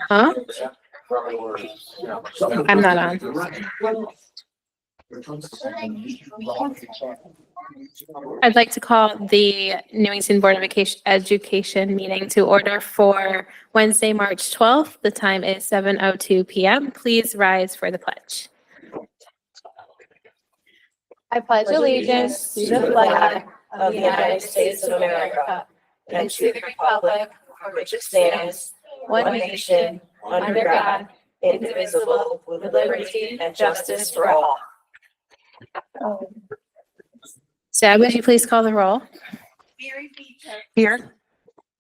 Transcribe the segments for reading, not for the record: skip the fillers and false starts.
Huh? I'm not on. I'd like to call the Newington Board of Education meeting to order for Wednesday, March 12th. The time is 7:02 p.m. Please rise for the pledge. I pledge allegiance to the flag of the United States of America and to the republic for which it stands, one nation, under God, indivisible, with liberty and justice for all. Deb, would you please call the roll? Mary Beecher, Here.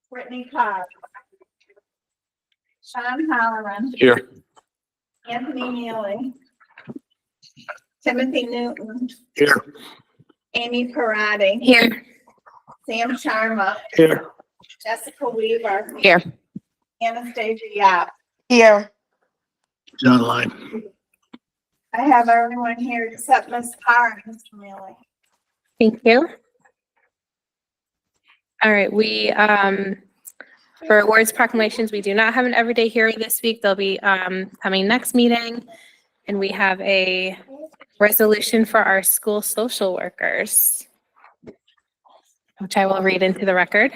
Brittany Cobb, Sean Halloran, Here. Anthony Neely, Timothy Newton, Here. Amy Parati, Here. Sam Sharma, Here. Jessica Weaver, Here. Anastasia Yap. Here. Online. I have everyone here except Ms. Carr and Mr. Neely. Thank you. All right, for awards proclamations, we do not have an everyday hero this week. They'll be coming next meeting. And we have a resolution for our school social workers, which I will read into the record.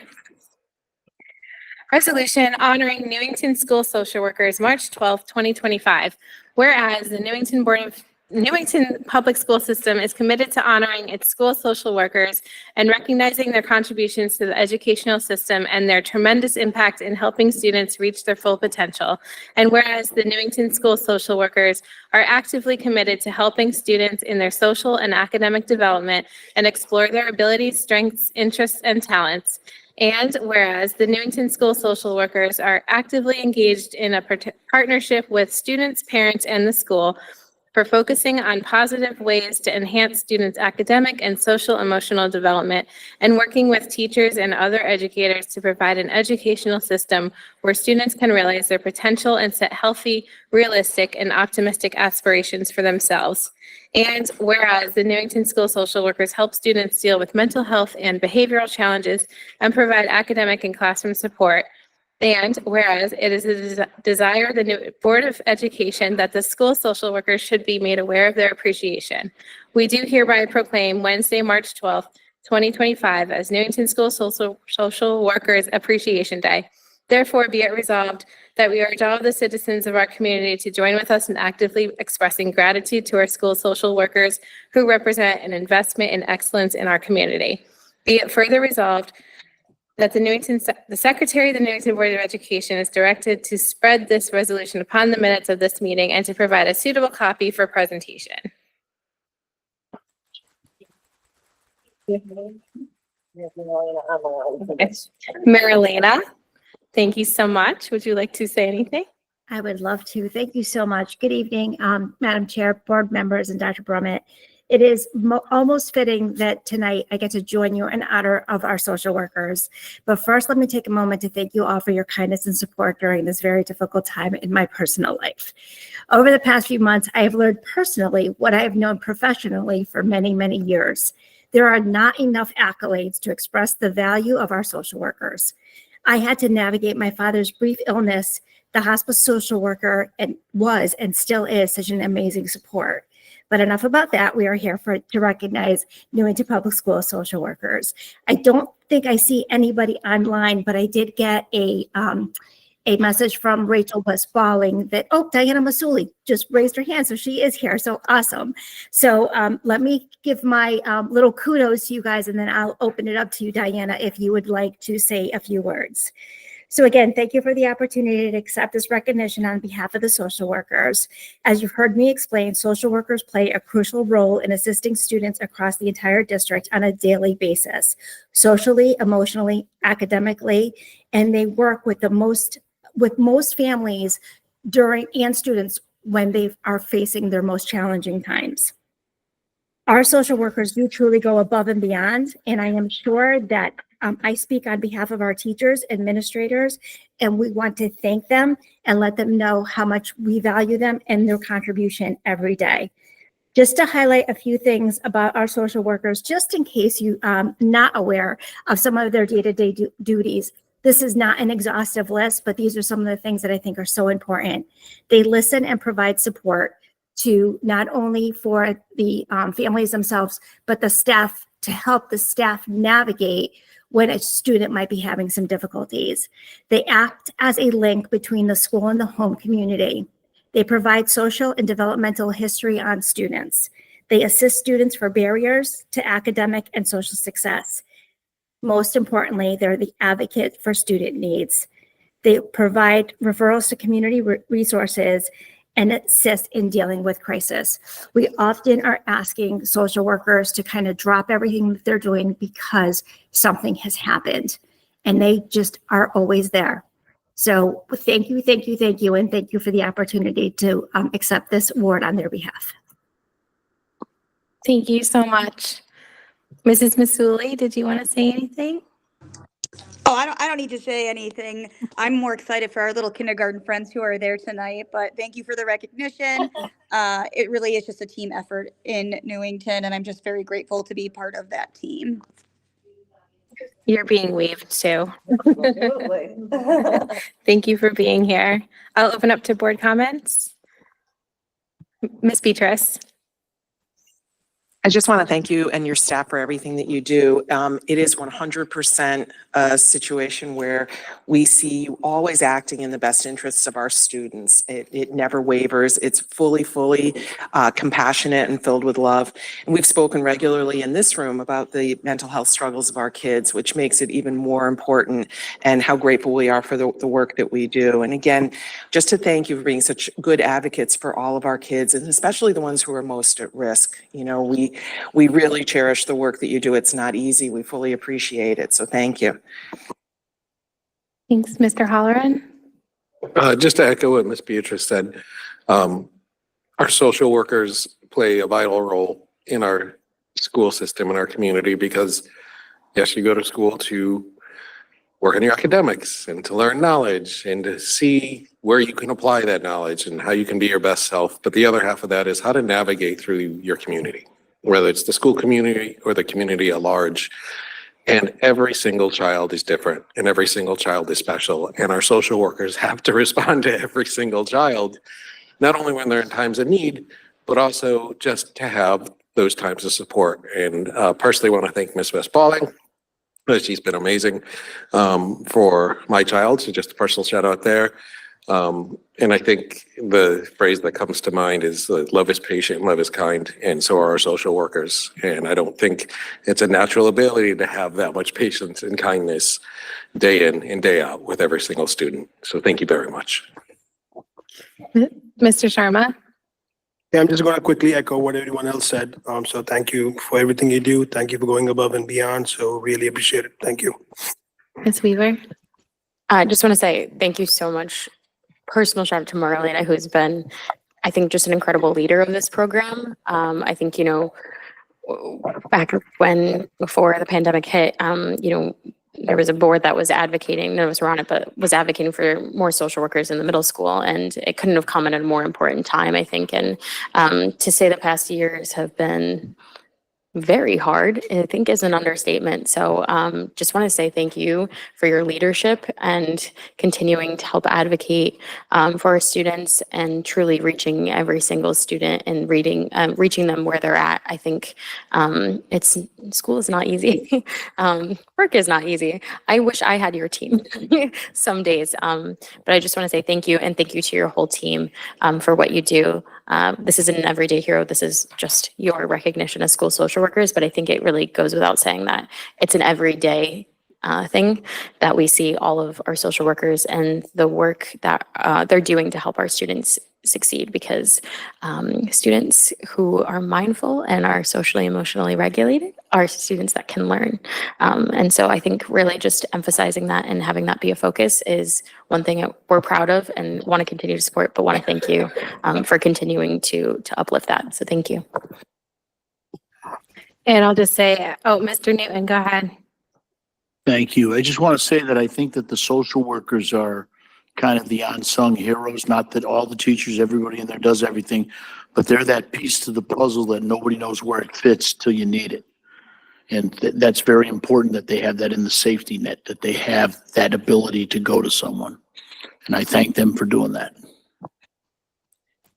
Resolution honoring Newington School Social Workers, March 12th, 2025. Whereas the Newington Public School System is committed to honoring its school social workers and recognizing their contributions to the educational system and their tremendous impact in helping students reach their full potential. And whereas the Newington School social workers are actively committed to helping students in their social and academic development and explore their abilities, strengths, interests, and talents. And whereas the Newington School social workers are actively engaged in a partnership with students, parents, and the school for focusing on positive ways to enhance students' academic and social emotional development and working with teachers and other educators to provide an educational system where students can realize their potential and set healthy, realistic, and optimistic aspirations for themselves. And whereas the Newington School social workers help students deal with mental health and behavioral challenges and provide academic and classroom support. And whereas it is a desire of the new Board of Education that the school social workers should be made aware of their appreciation. We do hereby proclaim Wednesday, March 12th, 2025 as Newington School Social Workers Appreciation Day. Therefore, be it resolved that we urge all of the citizens of our community to join with us in actively expressing gratitude to our school social workers who represent an investment in excellence in our community. Be it further resolved that the Secretary of the Newington Board of Education is directed to spread this resolution upon the minutes of this meeting and to provide a suitable copy for presentation. Marilena, thank you so much. Would you like to say anything? I would love to. Thank you so much. Good evening, Madam Chair, board members, and Dr. Brummett. It is almost fitting that tonight I get to join you in honor of our social workers. But first, let me take a moment to thank you all for your kindness and support during this very difficult time in my personal life. Over the past few months, I have learned personally what I have known professionally for many, many years. There are not enough accolades to express the value of our social workers. I had to navigate my father's brief illness. The hospice social worker was and still is such an amazing support. But enough about that. We are here to recognize Newington Public School social workers. I don't think I see anybody online, but I did get a message from Rachel Westfalling that, Diana Masuli just raised her hand, so she is here. So awesome. So let me give my little kudos to you guys, and then I'll open it up to you, Diana, if you would like to say a few words. So again, thank you for the opportunity to accept this recognition on behalf of the social workers. As you've heard me explain, social workers play a crucial role in assisting students across the entire district on a daily basis, socially, emotionally, academically, and they work with most families and students when they are facing their most challenging times. Our social workers do truly go above and beyond, and I am sure that I speak on behalf of our teachers, administrators, and we want to thank them and let them know how much we value them and their contribution every day. Just to highlight a few things about our social workers, just in case you're not aware of some of their day-to-day duties. This is not an exhaustive list, but these are some of the things that I think are so important. They listen and provide support to not only for the families themselves, but the staff, to help the staff navigate when a student might be having some difficulties. They act as a link between the school and the home community. They provide social and developmental history on students. They assist students for barriers to academic and social success. Most importantly, they're the advocate for student needs. They provide referrals to community resources and assist in dealing with crisis. We often are asking social workers to kind of drop everything that they're doing because something has happened, and they just are always there. So thank you, thank you, thank you, and thank you for the opportunity to accept this award on their behalf. Thank you so much. Mrs. Masouli, did you want to say anything? Oh, I don't need to say anything. I'm more excited for our little kindergarten friends who are there tonight, but thank you for the recognition. It really is just a team effort in Newington, and I'm just very grateful to be part of that team. You're being waved too. Absolutely. Thank you for being here. I'll open up to board comments. Ms. Beatrice. I just want to thank you and your staff for everything that you do. It is 100% a situation where we see you always acting in the best interests of our students. It never wavers. It's fully compassionate and filled with love. And we've spoken regularly in this room about the mental health struggles of our kids, which makes it even more important, and how grateful we are for the work that we do. And again, just to thank you for being such good advocates for all of our kids, and especially the ones who are most at risk. You know, we really cherish the work that you do. It's not easy. We fully appreciate it. So thank you. Thanks, Mr. Halloran. Just to echo what Ms. Beatrice said, our social workers play a vital role in our school system, in our community, because yes, you go to school to work on your academics and to learn knowledge and to see where you can apply that knowledge and how you can be your best self. But the other half of that is how to navigate through your community, whether it's the school community or the community at large. And every single child is different and every single child is special. And our social workers have to respond to every single child, not only when they're in times of need, but also just to have those times of support. And personally want to thank Ms. Westballing. She's been amazing for my child. So just a personal shout out there. And I think the phrase that comes to mind is love is patient, love is kind, and so are our social workers. And I don't think it's a natural ability to have that much patience and kindness day in and day out with every single student. So thank you very much. Mr. Sharma. Yeah, I'm just going to quickly echo what everyone else said. So thank you for everything you do. Thank you for going above and beyond. So really appreciate it. Thank you. Ms. Weaver. I just want to say thank you so much. Personal shout out to Marlena, who's been, I think, just an incredible leader of this program. I think, back when, before the pandemic hit, there was a board that was advocating, none of us were on it, but was advocating for more social workers in the middle school. And it couldn't have come at a more important time, I think. And to say the past years have been very hard, I think, is an understatement. So just want to say thank you for your leadership and continuing to help advocate for our students and truly reaching every single student and reaching them where they're at. I think school is not easy. Work is not easy. I wish I had your team some days. But I just want to say thank you, and thank you to your whole team for what you do. This isn't an everyday hero. This is just your recognition as school social workers, but I think it really goes without saying that it's an everyday thing that we see all of our social workers and the work that they're doing to help our students succeed, because students who are mindful and are socially emotionally regulated are students that can learn. And so I think really just emphasizing that and having that be a focus is one thing that we're proud of and want to continue to support, but want to thank you for continuing to uplift that. So thank you. And I'll just say, Mr. Newton, go ahead. Thank you. I just want to say that I think that the social workers are kind of the unsung heroes. Not that all the teachers, everybody in there does everything, but they're that piece to the puzzle that nobody knows where it fits till you need it. And that's very important that they have that in the safety net, that they have that ability to go to someone. And I thank them for doing that.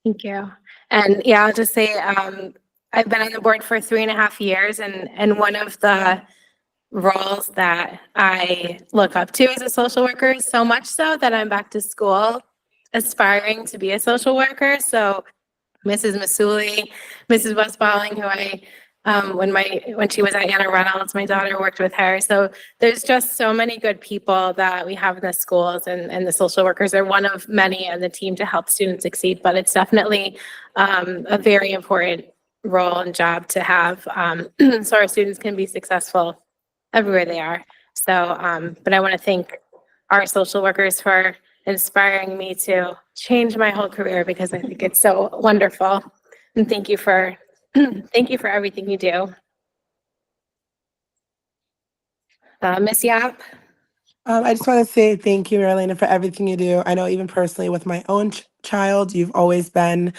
Thank you. And yeah, I'll just say, I've been on the board for 3.5 years, and one of the roles that I look up to as a social worker, so much so that I'm back to school aspiring to be a social worker. So Mrs. Masuli, Mrs. Westballing, who I, when she was at Anna Reynolds, my daughter worked with her. So there's just so many good people that we have in the schools, and the social workers are one of many on the team to help students succeed. But it's definitely a very important role and job to have, so our students can be successful everywhere they are. So, but I want to thank our social workers for inspiring me to change my whole career, because I think it's so wonderful. And thank you for thank you for everything you do. Miss Yap? I just want to say thank you, Marilena, for everything you do. I know even personally with my own child, you've always been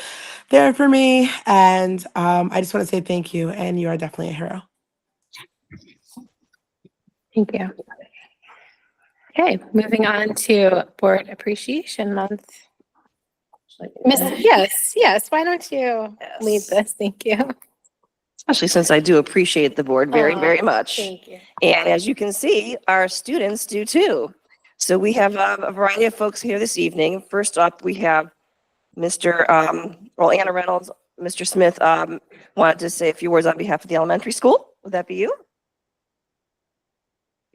there for me. And I just want to say thank you. And you are definitely a hero. Thank you. Okay, moving on to Board Appreciation Month. Yes, why don't you lead this? Thank you. Especially since I do appreciate the board very, Aw, very much. Thank you. And as you can see, our students do too. So we have a variety of folks here this evening. First up, we have Mr. Anna Reynolds. Mr. Smith wanted to say a few words on behalf of the elementary school. Would that be you?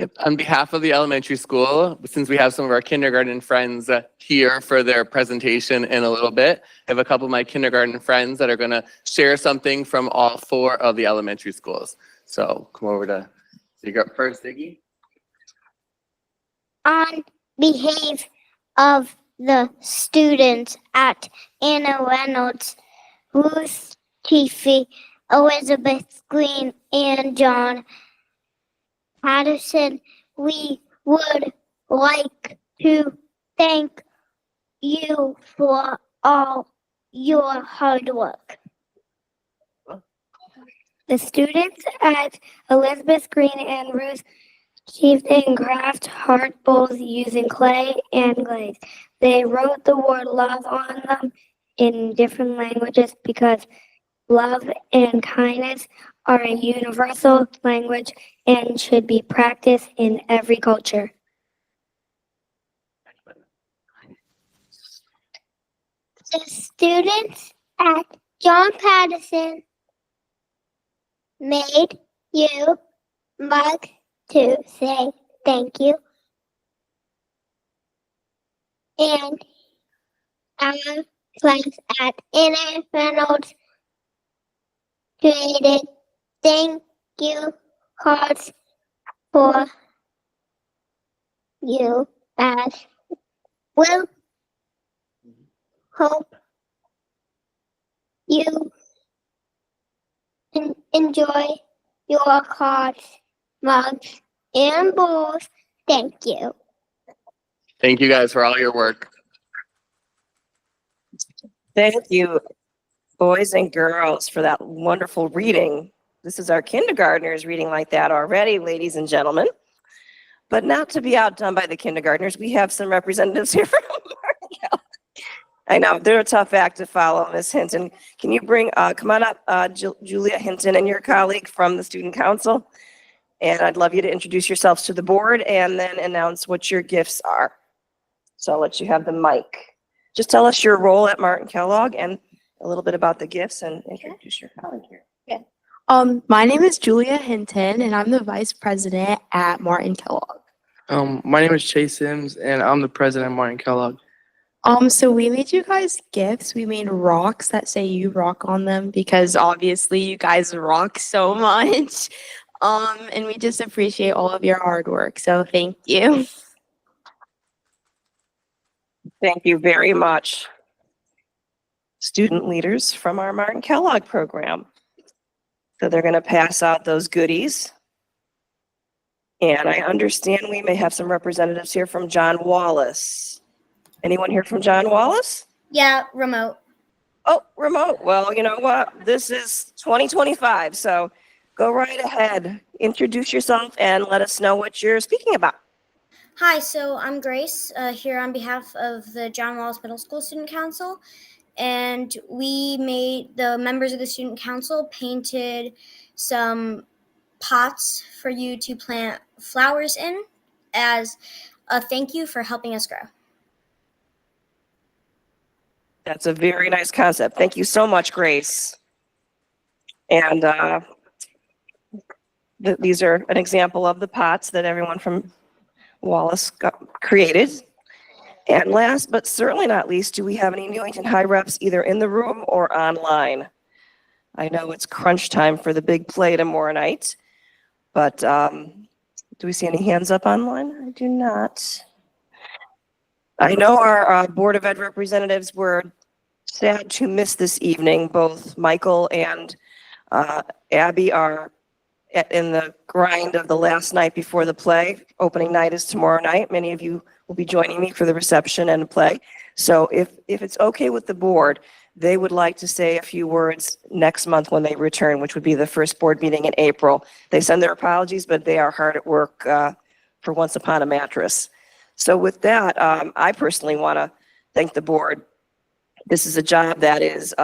Yep. On behalf of the elementary school, since we have some of our kindergarten friends here for their presentation in a little bit, I have a couple of my kindergarten friends that are going to share something from all 4 of the elementary schools. So come over to Ziggy up first, Ziggy. On behalf of the students at Anna Reynolds, Ruth Tiffy, Elizabeth Green, and John Patterson, we would like to thank you for all your hard work. The students at Elizabeth Green and Ruth achieved and craft heart bowls using clay and glaze. They wrote the word love on them in different languages because love and kindness are a universal language and should be practiced in every culture. The students at John Patterson made you mug to say thank you. And our class at Anna Reynolds created thank you cards for you as well. Hope you enjoy your cards, mugs, and bowls. Thank you. Thank you guys for all your work. Thank you, boys and girls, for that wonderful reading. This is our kindergartners reading like that already, ladies and gentlemen. But not to be outdone by the kindergartners, we have some representatives here from Martin. I know, they're a tough act to follow, Ms. Hinton. Can you come on up, Julia Hinton and your colleague from the Student Council? And I'd love you to introduce yourselves to the board and then announce what your gifts are. So I'll let you have the mic. Just tell us your role at Martin Kellogg and a little bit about the gifts and introduce your colleague here. My name is Julia Hinton, and I'm the vice president at Martin Kellogg. My name is Chase Sims, and I'm the president of Martin Kellogg. So we made you guys gifts. We made rocks that say you rock on them because obviously you guys rock so much. And we just appreciate all of your hard work. So thank you. Thank you very much. Student leaders from our Martin Kellogg program. So they're going to pass out those goodies. And I understand we may have some representatives here from John Wallace. Anyone here from John Wallace? Yeah, remote. Oh, remote. Well, you know what? This is 2025, so Go right ahead. Introduce yourself and let us know what you're speaking about. Hi, so I'm Grace here on behalf of the John Wallace Middle School Student Council. And the members of the Student Council painted some pots for you to plant flowers in as a thank you for helping us grow. That's a very nice concept. Thank you so much, Grace. And these are an example of the pots that everyone from Wallace created. And last but certainly not least, do we have any Newington High reps either in the room or online? I know it's crunch time for the big play tomorrow night, but do we see any hands up online? I do not. I know our Board of Ed representatives were sad to miss this evening. Both Michael and Abby are in the grind of the last night before the play. Opening night is tomorrow night. Many of you will be joining me for the reception and the play. So if it's okay with the board, they would like to say a few words next month when they return, which would be the first board meeting in April. They send their apologies, but they are hard at work for Once Upon a Mattress. So with that, I personally want to thank the board. This is a job that is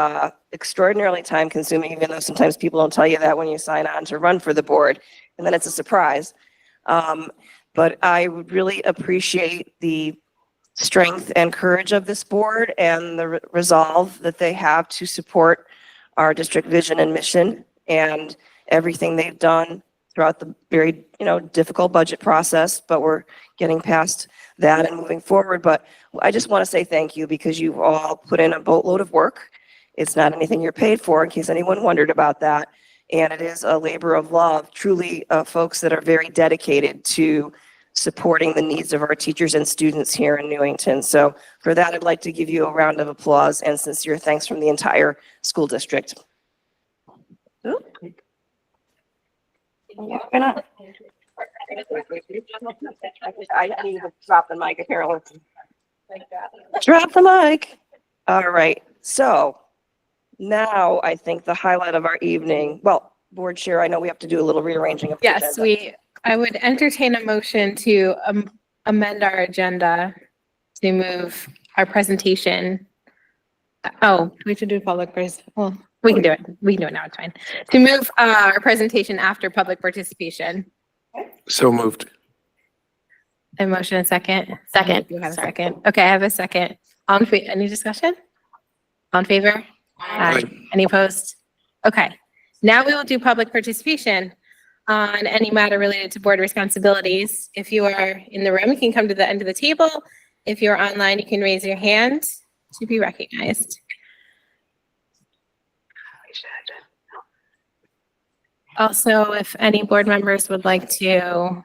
extraordinarily time consuming, even though sometimes people don't tell you that when you sign on to run for the board, and then it's a surprise. But I would really appreciate the strength and courage of this board and the resolve that they have to support our district vision and mission and everything they've done throughout the very, difficult budget process, but we're getting past that and moving forward. But I just want to say thank you because you've all put in a boatload of work. It's not anything you're paid for, in case anyone wondered about that. And it is a labor of love, truly folks that are very dedicated to supporting the needs of our teachers and students here in Newington. So for that, I'd like to give you a round of applause and sincere thanks from the entire school district. I need to drop the mic apparently. Drop the mic. All right. So now I think the highlight of our evening, well, board chair, I know we have to do a little rearranging of the Yes, agenda. I would entertain a motion to amend our agenda to move our presentation. Oh, do we have to do public first? Well, we can do it. We can do it now. It's fine. To move our presentation after public participation. So moved. A motion and second. Second. You have a second. Okay, I have a second. Any discussion? On favor? Aye. Any opposed? Okay. Now we will do public participation on any matter related to board responsibilities. If you are in the room, you can come to the end of the table. If you're online, you can raise your hand to be recognized. Also, if any board members would like to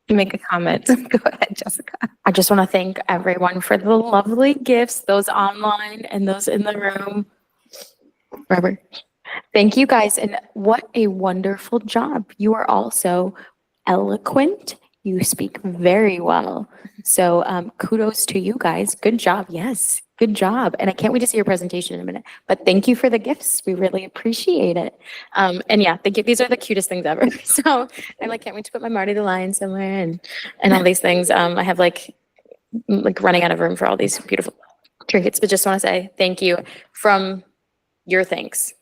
make a comment, go ahead, Jessica. I just want to thank everyone for the lovely gifts, those online and those in the room. Robert. Thank you guys, and what a wonderful job. You are also eloquent. You speak very well. So kudos to you guys. Good job. Yes, good job. And I can't wait to see your presentation in a minute. But thank you for the gifts. We really appreciate it. And yeah, thank you. These are the cutest things ever. So I can't wait to put my Marty the Lion somewhere and all these things. I have like running out of room for all these beautiful trinkets, but just want to say thank you from your thanks.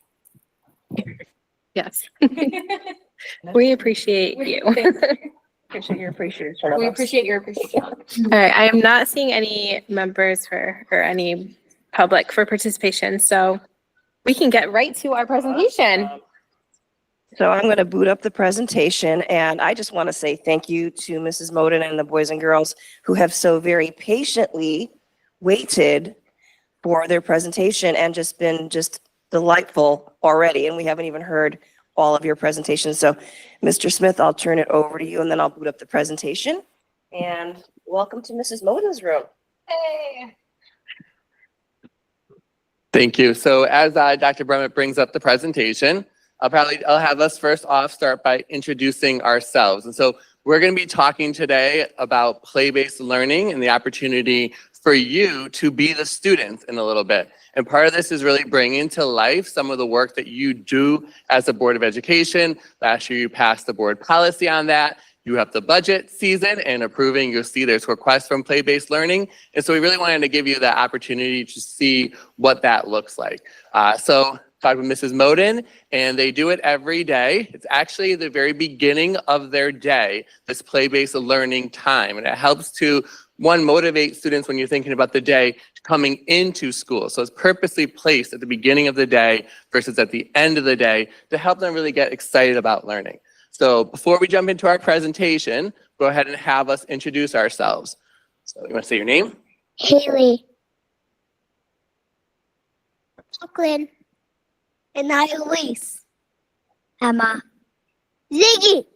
Yes. We appreciate you. Appreciate your appreciation. We appreciate your appreciation. All right, I am not seeing any members or any public for participation, so we can get right to our presentation. So I'm going to boot up the presentation, and I just want to say thank you to Mrs. Moden and the boys and girls who have so very patiently waited for their presentation and just been delightful already, and we haven't even heard all of your presentations. So Mr. Smith, I'll turn it over to you, and then I'll boot up the presentation. And welcome to Mrs. Moden's room. Hey. Thank you. So as Dr. Brummett brings up the presentation, I'll have us first off start by introducing ourselves. And so we're going to be talking today about play-based learning and the opportunity for you to be the students in a little bit. And part of this is really bringing to life some of the work that you do as a Board of Education. Last year, you passed the board policy on that. You have the budget season and approving, you'll see there's requests from play-based learning. And so we really wanted to give you the opportunity to see what that looks like. So talked with Mrs. Moden, and they do it every day. It's actually the very beginning of their day, this play-based learning time. And it helps to, one, motivate students when you're thinking about the day coming into school. So it's purposely placed at the beginning of the day versus at the end of the day to help them really get excited about learning. So before we jump into our presentation, go ahead and have us introduce ourselves. So you want to say your name? Haley. Brooklyn. And I, Elise. Emma. Ziggy.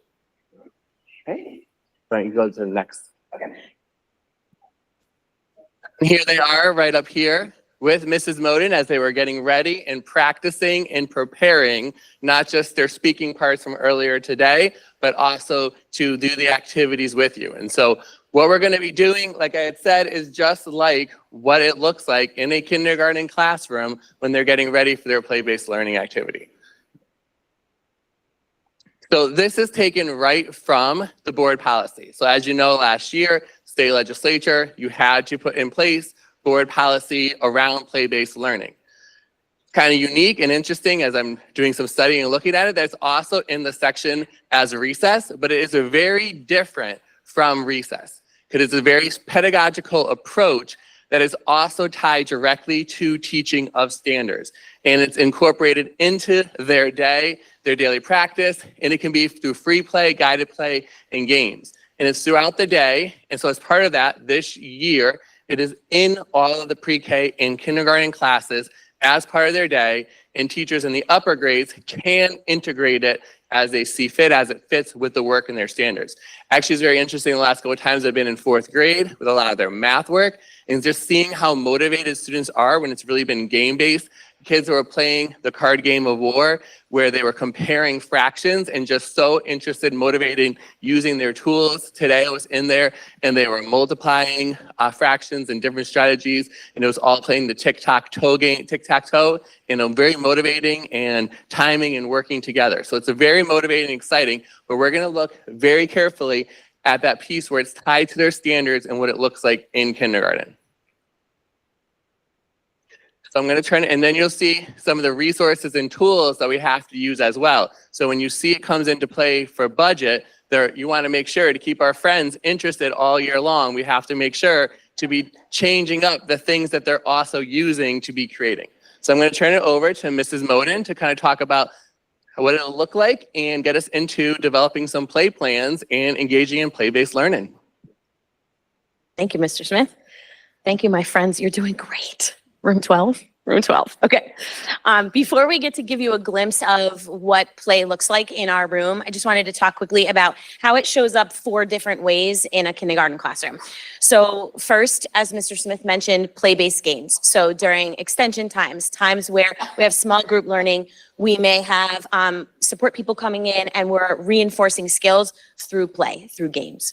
Okay. Why don't you go to the next? Okay. And here they are right up here with Mrs. Moden as they were getting ready and practicing and preparing, not just their speaking parts from earlier today, but also to do the activities with you. And so what we're going to be doing, like I had said, is just like what it looks like in a kindergarten classroom when they're getting ready for their play-based learning activity. So this is taken right from the board policy. So as you know, last year, state legislature, you had to put in place board policy around play-based learning. Kind of unique and interesting as I'm doing some studying and looking at it, that's also in the section as recess, but it is a very different from recess because it's a very pedagogical approach that is also tied directly to teaching of standards. And it's incorporated into their day, their daily practice, and it can be through free play, guided play, and games. And it's throughout the day. And so as part of that, this year, it is in all of the pre-K and kindergarten classes as part of their day, and teachers in the upper grades can integrate it as they see fit, as it fits with the work and their standards. Actually, it's very interesting. The last couple of times I've been in 4th grade with a lot of their math work, and just seeing how motivated students are when it's really been game-based. Kids who are playing the card game of war, where they were comparing fractions and just so interested, motivating, using their tools. Today I was in there and they were multiplying fractions and different strategies, and it was all playing the tic-tac-toe game, tic-tac-toe, very motivating and timing and working together. So it's a very motivating and exciting, but we're gonna look very carefully at that piece where it's tied to their standards and what it looks like in kindergarten. So I'm going to turn it, and then you'll see some of the resources and tools that we have to use as well. So when you see it comes into play for budget, you want to make sure to keep our friends interested all year long. We have to make sure to be changing up the things that they're also using to be creating. So I'm going to turn it over to Mrs. Moden to kind of talk about what it'll look like and get us into developing some play plans and engaging in play-based learning. Thank you, Mr. Smith. Thank you, my friends. You're doing great. Room 12? Room 12. Okay. Before we get to give you a glimpse of what play looks like in our room, I just wanted to talk quickly about how it shows up 4 different ways in a kindergarten classroom. So first, as Mr. Smith mentioned, play-based games. So during extension times where we have small group learning, we may have support people coming in and we're reinforcing skills through play, through games.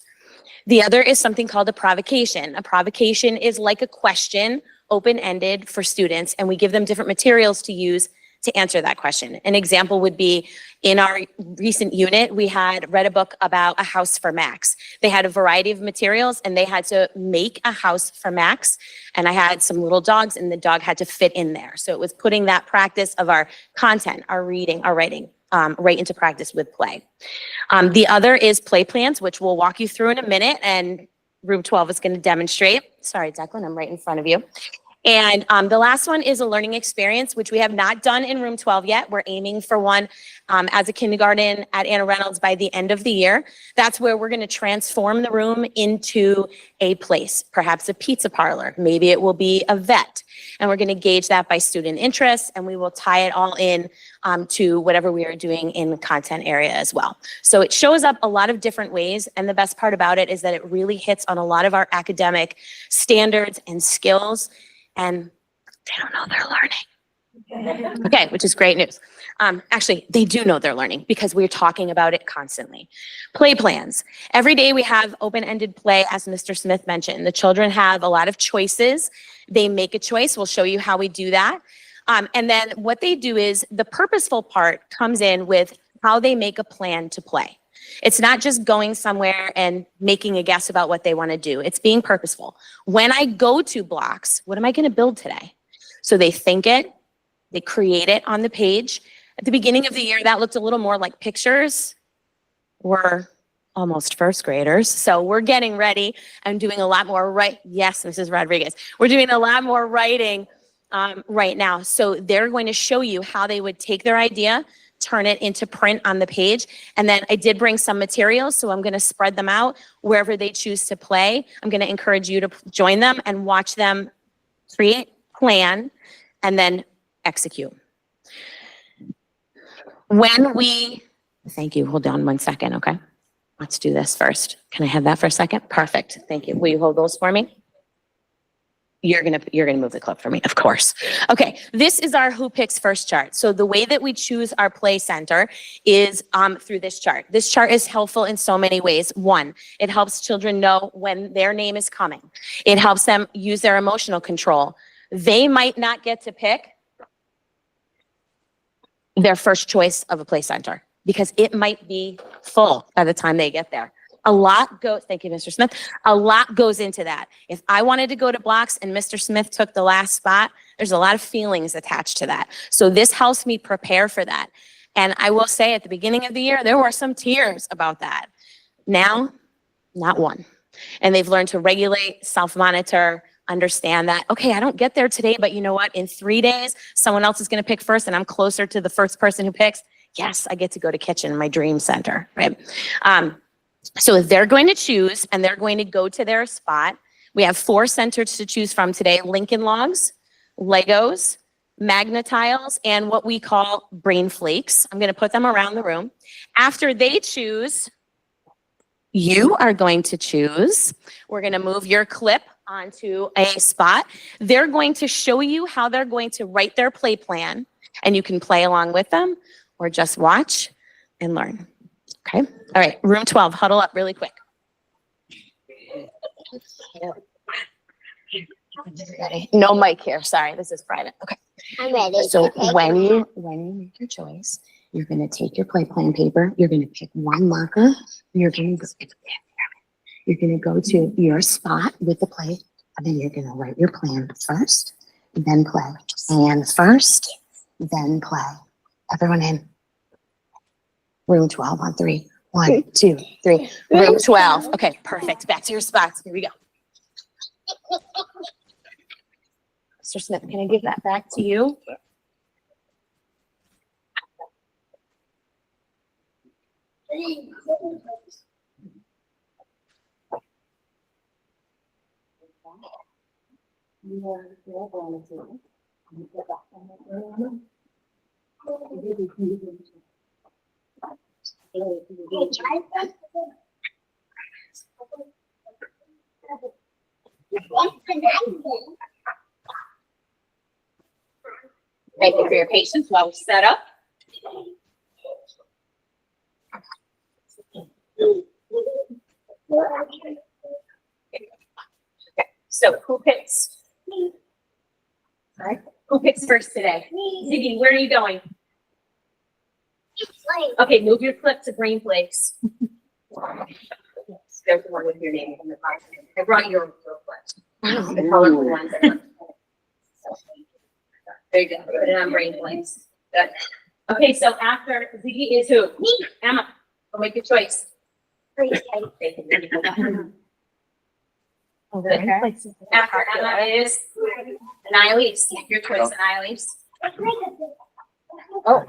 The other is something called a provocation. A provocation is like a question, open-ended for students, and we give them different materials to use to answer that question. An example would be in our recent unit, we had read a book about a house for Max. They had a variety of materials and they had to make a house for Max. And I had some little dogs and the dog had to fit in there. So it was putting that practice of our content, our reading, our writing, right into practice with play. The other is play plans, which we'll walk you through in a minute, and Room 12 is going to demonstrate. Sorry, Declan, I'm right in front of you. And the last one is a learning experience, which we have not done in Room 12 yet. We're aiming for one as a kindergarten at Anna Reynolds by the end of the year. That's where we're going to transform the room into a place, perhaps a pizza parlor. Maybe it will be a vet. And we're going to gauge that by student interest, and we will tie it all in to whatever we are doing in the content area as well. So it shows up a lot of different ways, and the best part about it is that it really hits on a lot of our academic standards and skills, and they don't know they're learning. Okay, which is great news. Actually, they do know they're learning because we're talking about it constantly. Play plans. Every day we have open-ended play, as Mr. Smith mentioned. The children have a lot of choices. They make a choice. We'll show you how we do that. And then what they do is the purposeful part comes in with how they make a plan to play. It's not just going somewhere and making a guess about what they want to do. It's being purposeful. When I go to blocks, what am I going to build today? So they think it, they create it on the page. At the beginning of the year, that looked a little more like pictures. We're almost first graders, so we're getting ready. I'm doing a lot more Yes, Mrs. Rodriguez. We're doing a lot more writing right now. So they're going to show you how they would take their idea, turn it into print on the page. And then I did bring some materials, so I'm going to spread them out wherever they choose to play. I'm going to encourage you to join them and watch them create, plan, and then execute. Thank you. Hold on 1 second, okay? Let's do this first. Can I have that for a second? Perfect. Thank you. Will you hold those for me? You're gonna move the clip for me, of course. Okay, this is our Who Picks First chart. So the way that we choose our play center is through this chart. This chart is helpful in so many ways. One, it helps children know when their name is coming. It helps them use their emotional control. They might not get to pick their first choice of a play center because it might be full by the time they get there. Thank you, Mr. Smith. A lot goes into that. If I wanted to go to blocks and Mr. Smith took the last spot, there's a lot of feelings attached to that. So this helps me prepare for that. And I will say at the beginning of the year, there were some tears about that. Now, not one. And they've learned to regulate, self-monitor, understand that, okay, I don't get there today, but you know what? In 3 days, someone else is going to pick first and I'm closer to the first person who picks. Yes, I get to go to kitchen, my dream center, right? So they're going to choose and they're going to go to their spot. We have 4 centers to choose from today: Lincoln Logs, Legos, Magnetiles, and what we call Brain Flakes. I'm going to put them around the room. After they choose, you are going to choose. We're going to move your clip onto a spot. They're going to show you how they're going to write their play plan, and you can play along with them or just watch and learn. Okay. All right. Room 12, huddle up really quick. Ready? No mic here. Sorry. This is private. Okay. I'm ready. So when you make your choice, you're going to take your play plan paper. You're going to pick one marker. You're going to go to your spot with the play, and then you're going to write your plan first, then play. And first, then play. Everyone in. Room 12 on 3. 1, 2, 3. Room 12. Okay, perfect. Back to your spots. Here we go. Mr. Smith, can I give that back to you? Thank you for your patience while we set up. Okay, so who picks? All right, who picks first today? Ziggy, where are you going? Okay, move your clip to Brain Flakes. There's the one with your name in the box. I brought your clip. The colorful ones. There you go. Put it on Brain Flakes. Good. Okay, so after Ziggy is who? Me. Emma. Go make your choice. Okay. After Emma is Annalise. Make your choice, Annalise. Oh.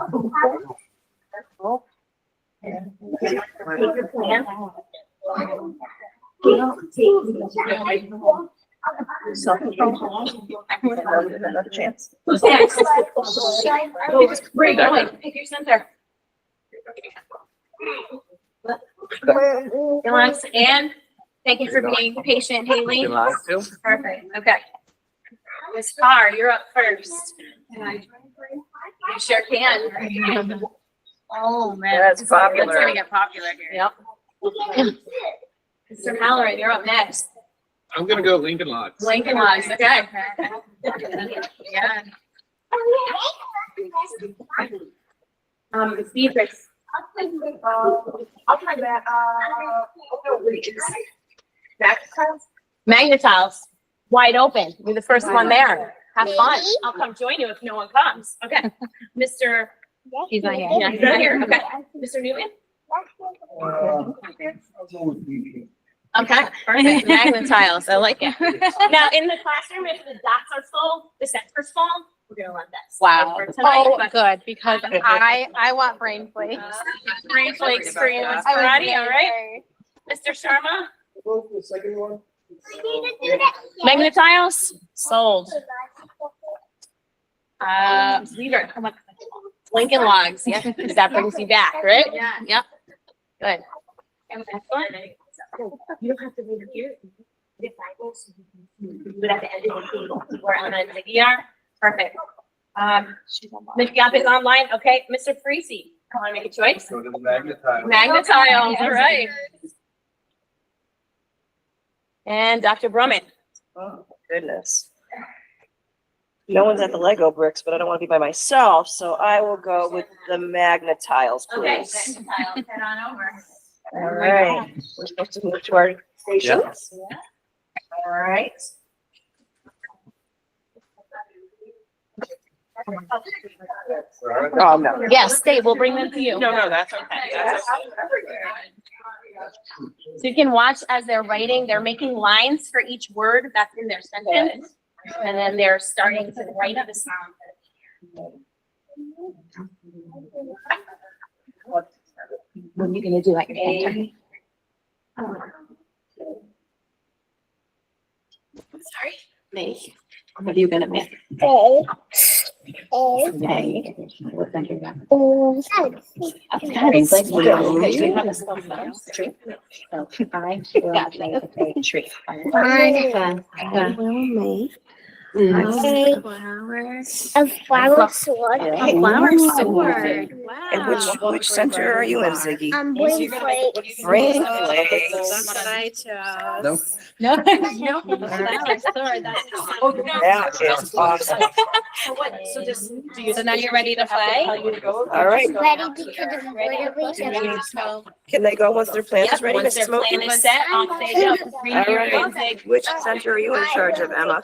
Another chance. Who's next? Where are you going? Pick your center. Relax, and thank you for being patient, Haley. Perfect. Okay. Ms. Carr, you're up first. You sure can. Oh, man. That's popular. It's gonna get popular here. Yep. Mr. Halloran, you're up next. I'm gonna go Lincoln Logs. Lincoln Logs, okay. Yeah. Beatrice. I'll try that, Magnetiles, wide open. You're the first one there. Have fun. I'll come join you if no one comes. Okay. Mr. He's not here. Yeah, he's not here. Okay. Mr. Newman? Okay, perfect. Magnetiles, I like it. Now, in the classroom, if the dots are full, the center's full, we're gonna let that slide Wow. for tonight. Oh, but good, because I want brain flakes. brain flakes for you, Ms. Karate, all right? Mr. Sharma? Magnetiles, sold. Leader, come on. Lincoln Logs, yeah, because that brings you back, right? Yeah. Yep. Good. Excellent. You don't have to leave here. But at the end of the day, we're on a VR. Perfect. Ms. Gap is online. Okay, Mr. Freesy, come on, make a choice. Go to the Magnetiles. Magnetiles, all right. And Dr. Brummett. Oh, goodness. No one's at the Lego bricks, but I don't want to be by myself, so I will go with the Magnetiles, Okay, please. Magnetiles, head on over. All right, we're supposed to move to our stations. All right. Oh, no. Yes, Dave, we'll bring them to you. No, that's okay. So you can watch as they're writing, they're making lines for each word that's in their sentence. And then they're starting to write the sound. What are you gonna do at your center? Sorry. Me. What are you gonna make? A. Today. What center you got? Okay. It's like, okay, do you have a spell for us? Tree. So I will make a tree. I will make a flower sword. A flower sword. And which center are you in, Ziggy? Brain flakes. Brain flakes. That's what I chose. No. No. Flower sword, That is awesome. So now you're ready to play? All right. Ready to Can they go once their plan is ready, Once Mrs. their Smoky? plan is set, off they go. Read All your right. music. Which center are you in charge of, Emma?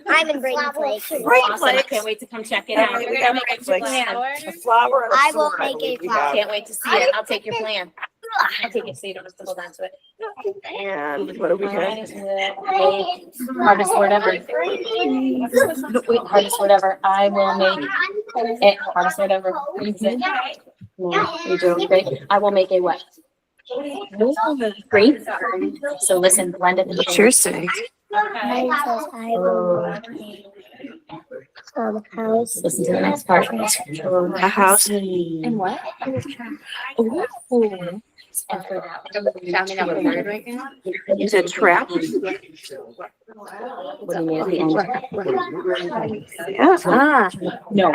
I'm in brain flakes. Brain Awesome. I flakes. can't wait to come check it All out. right, You're we gonna got make brain a flakes. plan. A flower and a I will sword, make a believe we flower. have. Can't wait to see it. I'll take your plan. I'll take it so you don't have to hold on to it. And what do we have? Hardest word ever. Wait, hardest word ever. I will make it. Hardest word ever. Reads it. You're doing great. I will make a what? Great. So listen, blend it. What's yours say? Mine says I will make house. Listen to the next part. A house. And what? Ooh. And for that, sounding up a word right now. You said trap? What do you mean at the end? Yeah. Ah, no,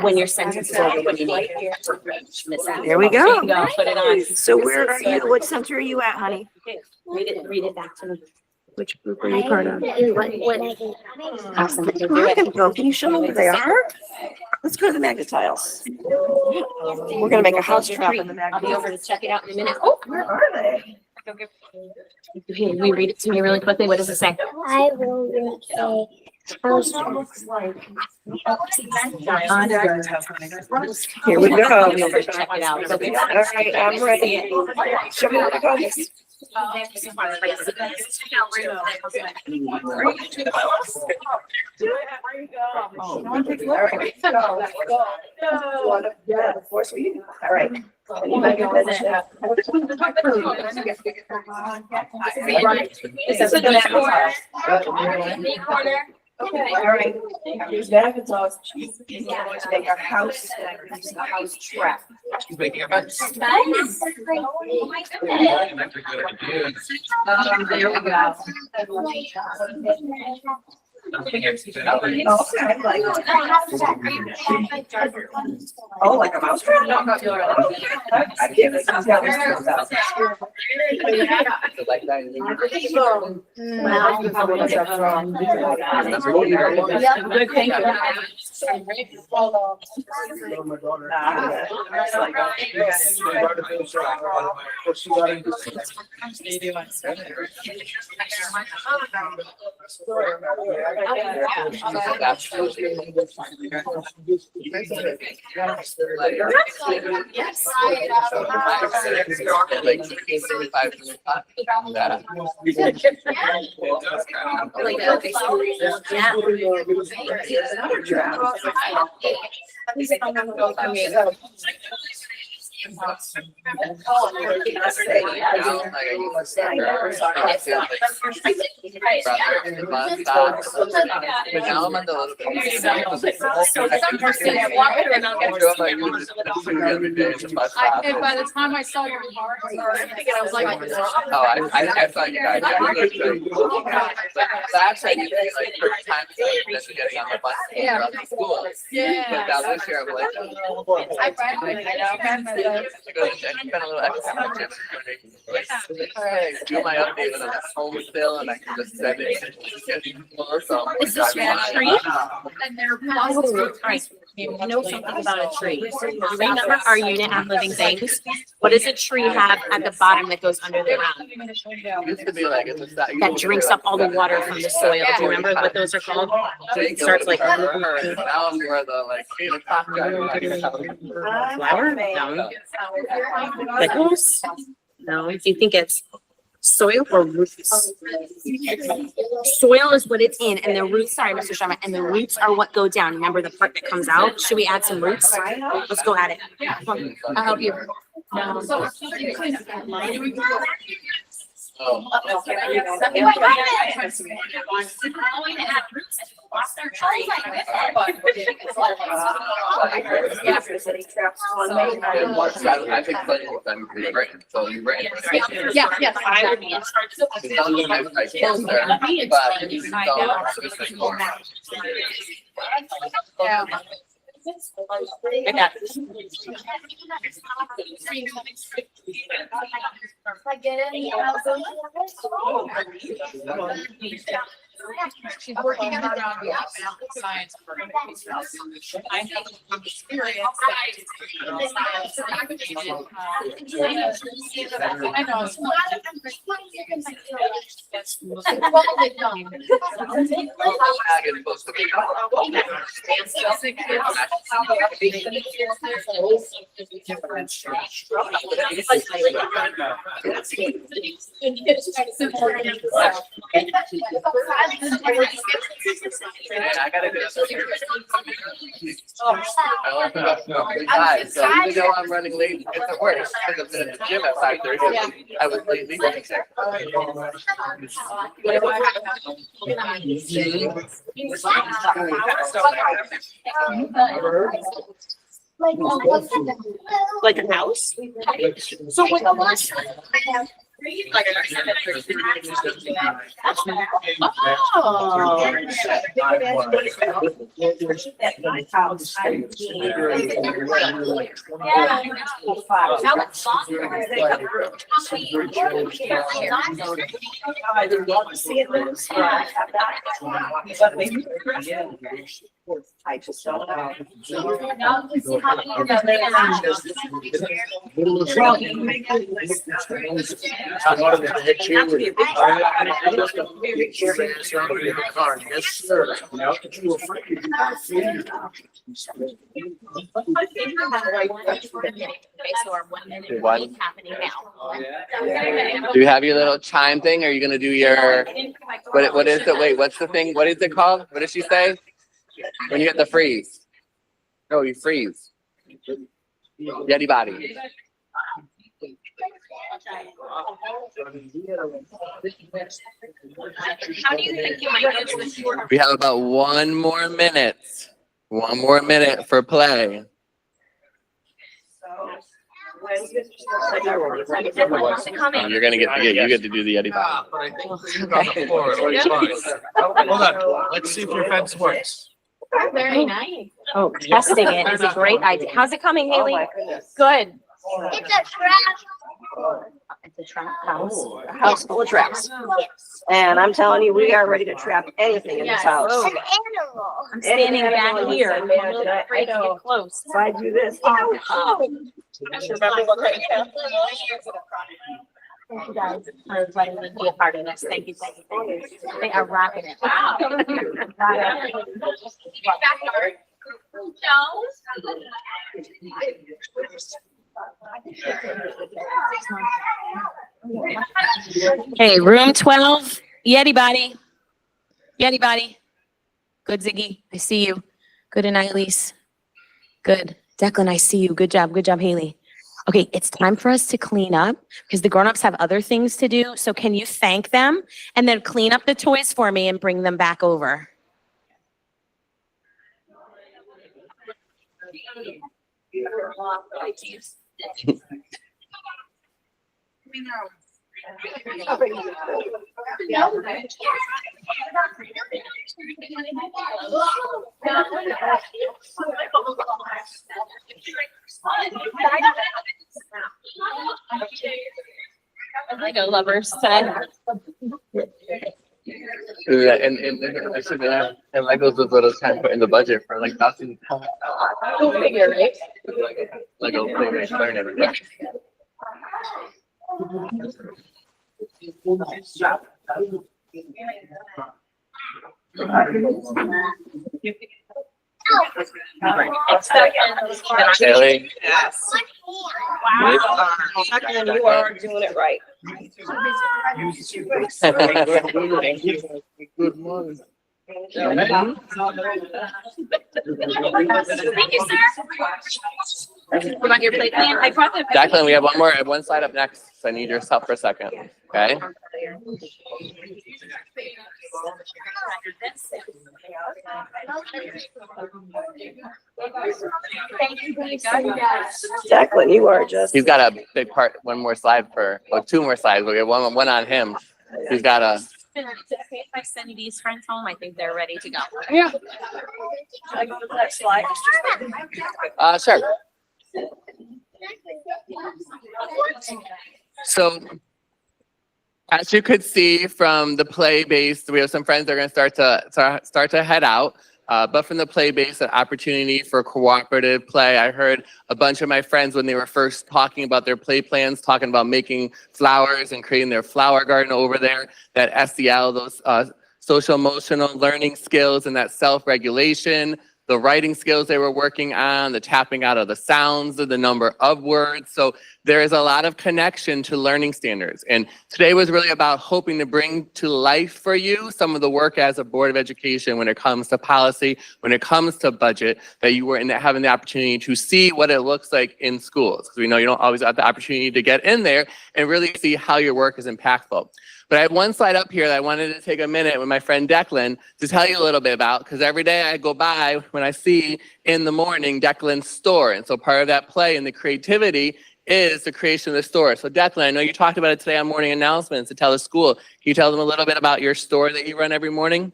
when your sentence is over, what do you need? There we go. Go, put it on. So where are you? What center are you at, honey? Read it back to me. Which group are you part of? Awesome. I'm gonna go. Can you show me where they are? Let's go to the Magnetiles. We're gonna make a house trap in the I'll be over Magnetiles. to check it out in a minute. Oh, Where are they? here, will you read it to me really quickly? What does it say? I will make a house. Here we go. I'll be over to check it out. All right, I'm ready. Show me where to go. All right. This is the corner. Okay, all right. Here's Magnetiles. She's going to make a house trap. She's making a mess. Nice. Oh my goodness. There we go. Oh, like a mouse trap? And by the time I saw your remarks, I was like, Oh, I thought you guys. Last I did like first time just getting on the bus from the school. But now this year I'm like, spend a little extra time. Do my update when I'm at home still, and I can just send it. Is this a tree? and they're I know something about a tree. Do you remember our unit at Living Things? What does a tree have at the bottom that goes under the ground? It used to be like it's a That drinks up all the water from the soil. Do you remember what those are called? It starts like. now I'm more the like 8 o'clock guy. Flower? No. Pickles? No. Do you think it's soil or roots? Soil is what it's in, and the roots, sorry, Mr. Sharma, and the roots are what go down. Remember the part that comes out? Should we add some roots? Let's go at it. I'll help you. I think plenty of them be right. So you're right. Yeah, yes. I would be in charge of It's not like I can't there, but you don't. Yeah. I got this. I get it. She's working hard on the science. I have from experience. I know. I gotta go. Guys, so even though I'm running late, it's the worst because I've been at the gym at 5:30. I was late leaving. Like a house? So with the lunch. I just don't know. Yes, sir. Do you have your little chime thing? Are you gonna do your, what is it? Wait, what's the thing? What is it called? What did she say? When you get the freeze. No, you freeze. Yeti body. How do you think you might get to the short? We have about 1 more minute. 1 more minute for play. So when You're gonna you get to do the Eddie Body. Hold on, let's see if your fence works. Very nice. Oh, testing it is a great idea. How's it coming, Haley? Good. It's a trap. It's a trap house. A house full of traps. And I'm telling you, we are ready to trap anything in this house. An animal. I'm standing Anything back animal here. you I'm said, a little man, afraid to I know. get close. If I do this. Thank you guys for letting me be a part of this. Thank you, thank you, thank you. They are rocking it. Hey, room 12, Yeti body. Yeti body. Good, Ziggy. I see you. Good night, Elise. Good. Declan, I see you. Good job, Haley. Okay, it's time for us to clean up because the grown-ups have other things to do. So can you thank them and then clean up the toys for me and bring them back over? Lego lovers today. Yeah, and I should have, and Legos was what I was trying to put in the budget for like thousands. Go figure, right? Lego playground, learn everything. Haley. Declan, you are doing it right. Thank you. Good morning. Thank you, sir. What about your plate plan? I brought the. Declan, we have one slide up next, so I need your help for a second, okay? Declan, you are just. He's got a big part, one more slide two more slides, we'll get one on him. He's got a. If I send these friends home, I think they're ready to go. Yeah. Should I go to the next slide? Sure. So, as you could see from the play base, we have some friends that are going to start to head out. But from the play base, an opportunity for cooperative play. I heard a bunch of my friends when they were first talking about their play plans, talking about making flowers and creating their flower garden over there. That SEL, those social emotional learning skills and that self-regulation, the writing skills they were working on, the tapping out of the sounds, the number of words. So there is a lot of connection to learning standards. And today was really about hoping to bring to life for you some of the work as a Board of Education when it comes to policy, when it comes to budget, that you were having the opportunity to see what it looks like in schools. Because we know you don't always have the opportunity to get in there and really see how your work is impactful. But I have one slide up here that I wanted to take a minute with my friend Declan to tell you a little bit about, because every day I go by when I see in the morning Declan's store. And so part of that play and the creativity is the creation of the store. So Declan, I know you talked about it today on morning announcements to tell the school. Can you tell them a little bit about your store that you run every morning?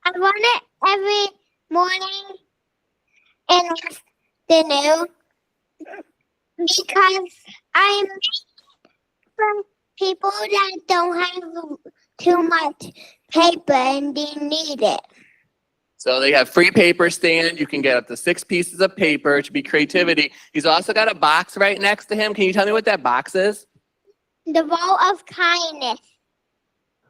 I run it every morning and afternoon because I make for people that don't have too much paper and they need it. So they have free paper stand. You can get up to 6 pieces of paper to be creativity. He's also got a box right next to him. Can you tell me what that box is? The vault of kindness.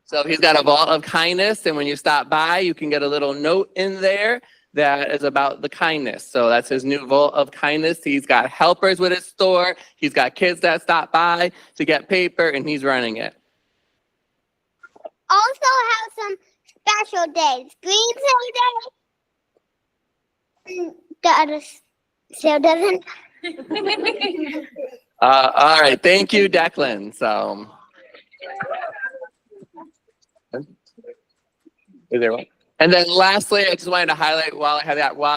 So he's got a vault of kindness, and when you stop by, you can get a little note in there that is about the kindness. So that's his new vault of kindness. He's got helpers with his store. He's got kids that stop by to get paper, and he's running it. Also have some special days. Green Sale Day. The other sale doesn't. All right, thank you, Declan. So, is there one? And then lastly, I just wanted to highlight while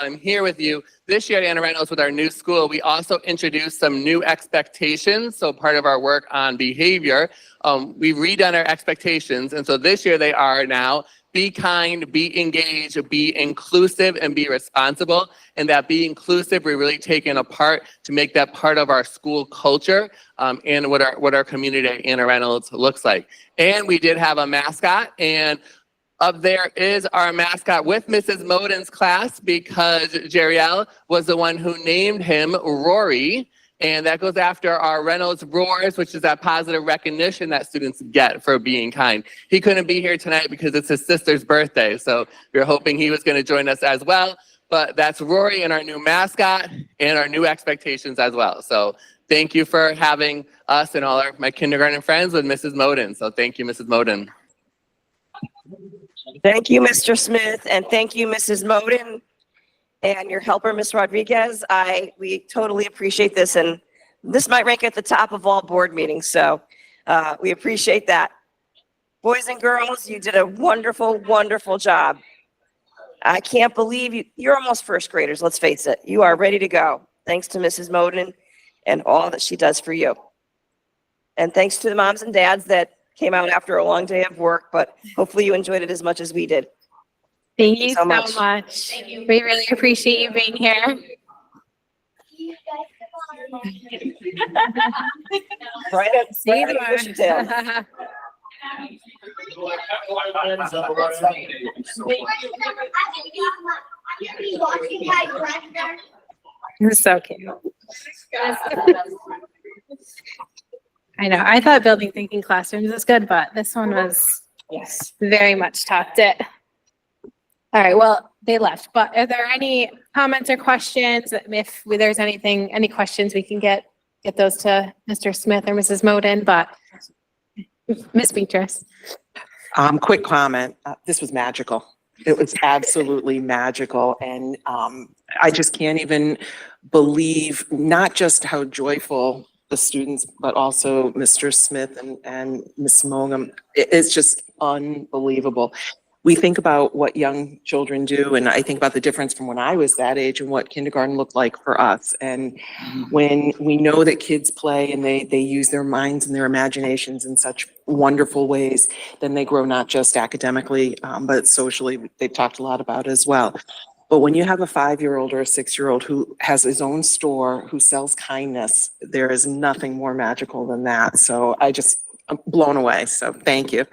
I'm here with you, this year at Anna Reynolds with our new school, we also introduced some new expectations. So part of our work on behavior, we've redone our expectations. And so this year they are now be kind, be engaged, be inclusive, and be responsible. And that be inclusive, we're really taking apart to make that part of our school culture and what our community at Anna Reynolds looks like. And we did have a mascot, and up there is our mascot with Mrs. Moden's class because Jeriel was the one who named him Rory. And that goes after our Reynolds Roars, which is that positive recognition that students get for being kind. He couldn't be here tonight because it's his sister's birthday. So we were hoping he was going to join us as well. But that's Rory and our new mascot and our new expectations as well. So thank you for having us and all my kindergarten friends with Mrs. Moden. So thank you, Mrs. Moden. Thank you, Mr. Smith, and thank you, Mrs. Moden, and your helper, Ms. Rodriguez. We totally appreciate this, and this might rank at the top of all board meetings, so we appreciate that. Boys and girls, you did a wonderful, wonderful job. I can't believe you're almost first graders, let's face it. You are ready to go, thanks to Mrs. Moden and all that she does for you. And thanks to the moms and dads that came out after a long day of work, but hopefully you enjoyed it as much as we did. Thank you so much. We really appreciate you being here. See you tomorrow. You're so cute. I know. I thought building thinking classrooms was good, but this one was very much topped it. All right. Well, they left, but are there any comments or questions? If there's any questions, we can get those to Mr. Smith or Mrs. Moden, but Miss Beatrice. Quick comment. This was magical. It was absolutely magical. And I just can't even believe not just how joyful the students, but also Mr. Smith and Ms. Mongum. It's just unbelievable. We think about what young children do, and I think about the difference from when I was that age and what kindergarten looked like for us. And when we know that kids play and they use their minds and their imaginations in such wonderful ways, then they grow not just academically, but socially. They've talked a lot about as well. But when you have a 5-year-old or a 6-year-old who has his own store, who sells kindness, there is nothing more magical than that. So I'm blown away. So thank you.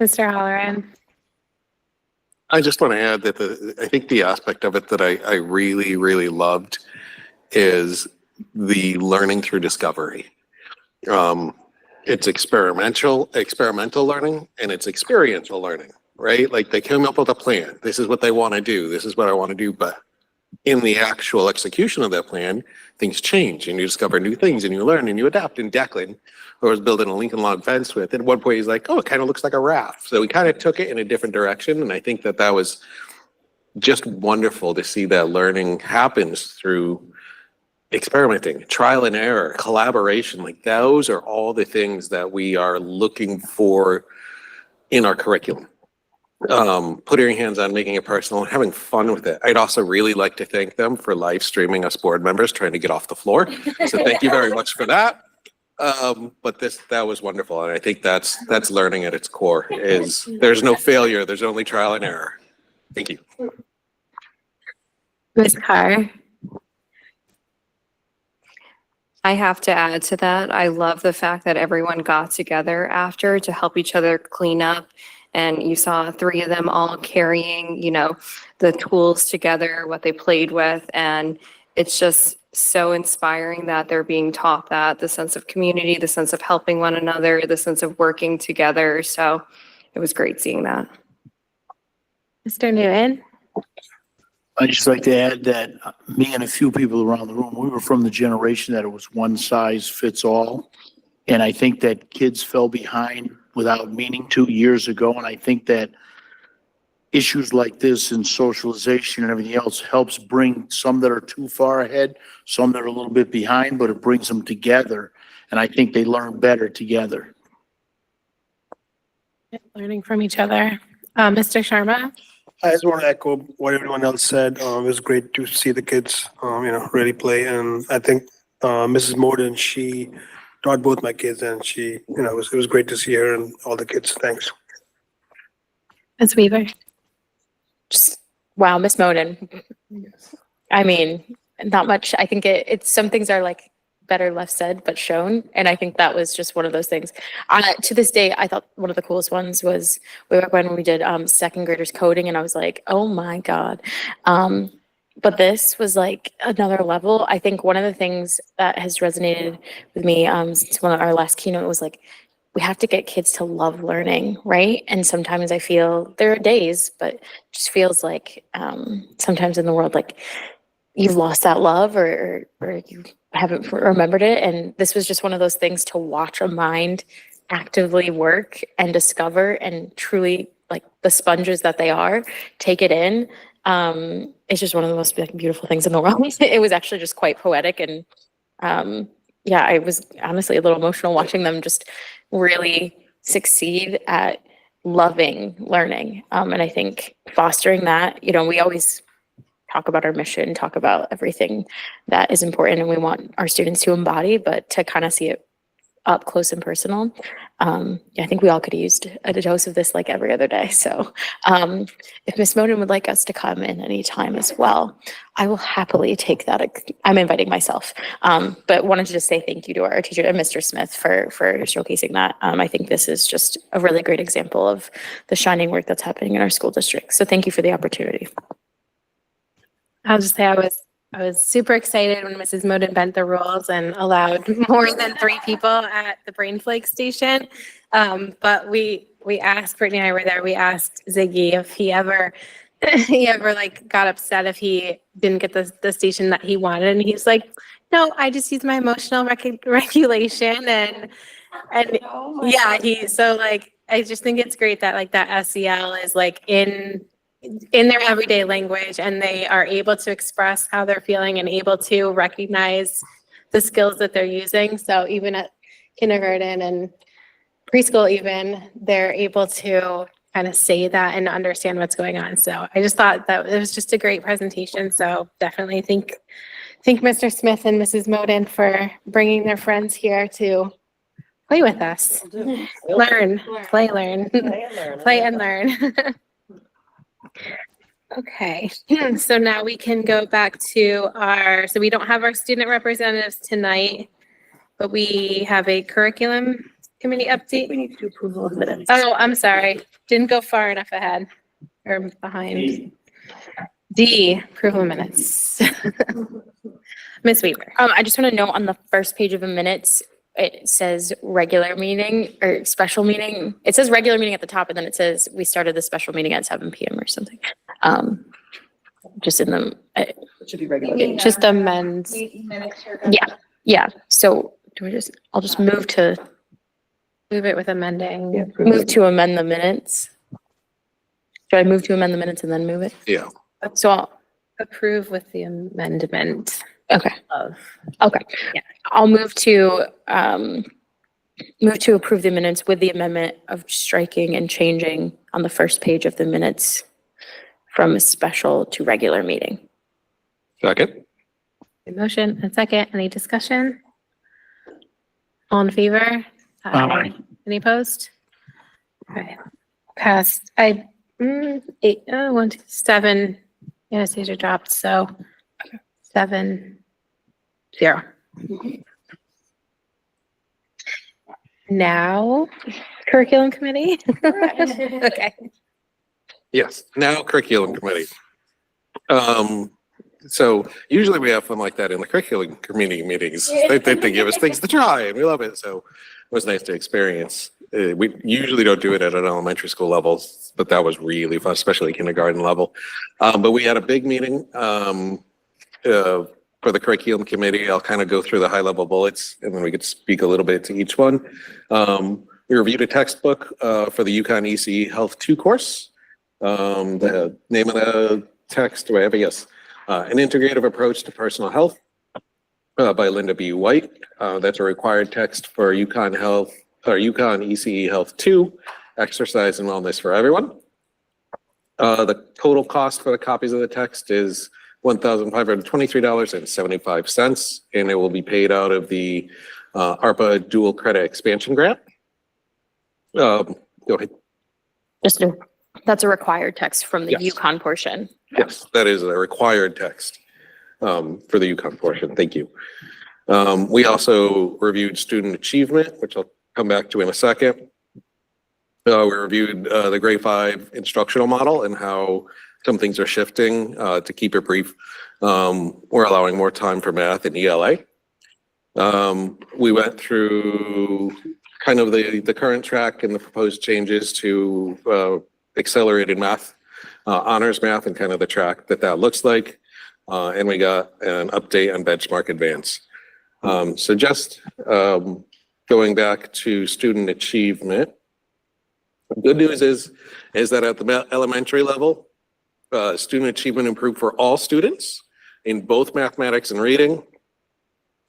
Mr. Halloran. I just want to add that I think the aspect of it that I really, really loved is the learning through discovery. It's experimental learning and it's experiential learning, right? Like they came up with a plan. This is what they want to do. This is what I want to do. But in the actual execution of that plan, things change and you discover new things and you learn and you adapt. And Declan, who I was building a Lincoln log fence with, at one point he's like, oh, it kind of looks like a raft. So we kind of took it in a different direction. And I think that was just wonderful to see that learning happens through experimenting, trial and error, collaboration. Like those are all the things that we are looking for in our curriculum. Putting your hands on, making it personal, and having fun with it. I'd also really like to thank them for live streaming us board members trying to get off the floor. So thank you very much for that. But that was wonderful. And I think that's learning at its core is there's no failure. There's only trial and error. Thank you. Ms. Carr. I have to add to that. I love the fact that everyone got together after to help each other clean up. And you saw 3 of them all carrying, the tools together, what they played with. And it's just so inspiring that they're being taught that, the sense of community, the sense of helping one another, the sense of working together. So it was great seeing that. Mr. Newton. I'd just like to add that me and a few people around the room, we were from the generation that it was one size fits all. And I think that kids fell behind without meaning to years ago. And I think that issues like this and socialization and everything else helps bring some that are too far ahead, some that are a little bit behind, but it brings them together. And I think they learn better together. Learning from each other. Mr. Sharma? I just want to echo what everyone else said. It was great to see the kids, really play. And I think Mrs. Morden, she taught both my kids, and it was great to see her and all the kids. Thanks. Ms. Weaver? Just, wow, Miss Moden. I mean, not much. I think it's some things are like better left said but shown, and I think that was just one of those things. To this day, I thought one of the coolest ones was way back when we did second graders coding, and I was like, oh my god. But this was like another level. I think one of the things that has resonated with me since one of our last keynote was like, we have to get kids to love learning, right? And sometimes I feel there are days, but it just feels like sometimes in the world, like you've lost that love or you haven't remembered it. And this was just one of those things to watch a mind actively work and discover and truly, like the sponges that they are, take it in. It's just one of the most beautiful things in the world. It was actually just quite poetic. And yeah, I was honestly a little emotional watching them just really succeed at loving learning. And I think fostering that, we always talk about our mission, talk about everything that is important and we want our students to embody, but to kind of see it up close and personal. Yeah, I think we all could have used a dose of this like every other day. So if Ms. Moden would like us to come in any time as well, I will happily take that. I'm inviting myself, but wanted to just say thank you to our teacher and Mr. Smith for showcasing that. I think this is just a really great example of the shining work that's happening in our school district. So thank you for the opportunity. I'll just say I was super excited when Mrs. Moden bent the rules and allowed more than 3 people at the Brain Flake station. But we asked, Brittany and I were there, we asked Ziggy if he ever like got upset if he didn't get the station that he wanted. And he's like, no, I just use my emotional regulation and yeah, so like, I just think it's great that like that SEL is like in their everyday language and they are able to express how they're feeling and able to recognize the skills that they're using. So even at kindergarten and preschool even, they're able to kind of say that and understand what's going on. So I just thought that it was just a great presentation. So definitely thank Mr. Smith and Mrs. Moden for bringing their friends here to play with us. Learn, play, learn, play and learn. Okay, so now we can go back to so we don't have our student representatives tonight, but we have a curriculum committee update. We need to do approval of minutes. Oh, I'm sorry. Didn't go far enough ahead or behind. D, approval of minutes. Ms. Weaver. I just want to note on the first page of the minutes, it says regular meeting or special meeting. It says regular meeting at the top and then it says we started the special meeting at 7 p.m. or something. Just in the, It should be regular. Just amend. yeah. So I'll just move it with amending. move to amend the minutes. Should I move to amend the minutes and then move it? Yeah. So I'll, Approve with the amendment okay. of. Okay. Yeah. I'll move to approve the minutes with the amendment of striking and changing on the first page of the minutes from a special to regular meeting. Second. Motion and second. Any discussion? All in favor? Aye. Any opposed? Okay. Passed. 7. Anastasia dropped, so 7-0. Now, curriculum committee. Okay. Yes, now curriculum committee. So usually we have fun like that in the curriculum committee meetings. They give us things to try and we love it. So it was nice to experience. We usually don't do it at an elementary school level, but that was really fun, especially kindergarten level. But we had a big meeting for the curriculum committee. I'll kind of go through the high level bullets and then we could speak a little bit to each one. We reviewed a textbook for the UConn ECE Health 2 course. The name of the text, do I have it? Yes. An Integrative Approach to Personal Health by Linda B. White. That's a required text for UConn ECE Health 2, Exercise and Wellness for Everyone. The total cost for the copies of the text is $1,523.75, and it will be paid out of the ARPA Dual Credit Expansion Grant. Go ahead. That's a required text from the Yes. UConn portion. Yes, that is a required text for the UConn portion. Thank you. We also reviewed student achievement, which I'll come back to in a second. We reviewed the grade 5 instructional model and how some things are shifting. To keep it brief, we're allowing more time for math and ELA. We went through kind of the current track and the proposed changes to accelerated math, honors math, and kind of the track that looks like. And we got an update on benchmark advance. So just going back to student achievement, good news is that at the elementary level, student achievement improved for all students in both mathematics and reading.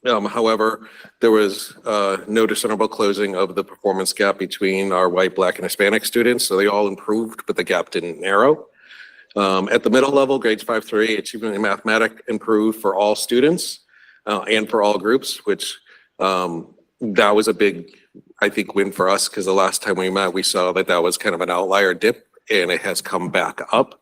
However, there was no discernible closing of the performance gap between our white, Black, and Hispanic students. So they all improved, but the gap didn't narrow. At the middle level, grades 5 through 8, achievement in mathematics improved for all students and for all groups, which that was a big, I think, win for us, because the last time we met, we saw that was kind of an outlier dip, and it has come back up.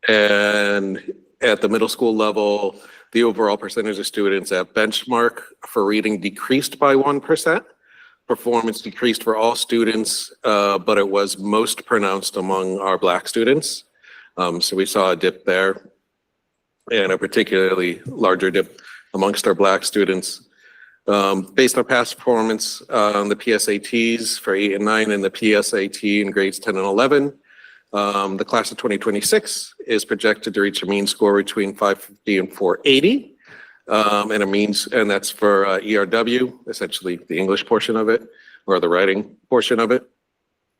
And at the middle school level, the overall percentage of students at benchmark for reading decreased by 1%. Performance decreased for all students, but it was most pronounced among our Black students. So we saw a dip there, and a particularly larger dip amongst our Black students. Based on past performance on the PSATs for 8 and 9 and the PSAT in grades 10 and 11, the class of 2026 is projected to reach a mean score between 550 and 480, and that's for ERW, essentially the English portion of it, or the writing portion of it,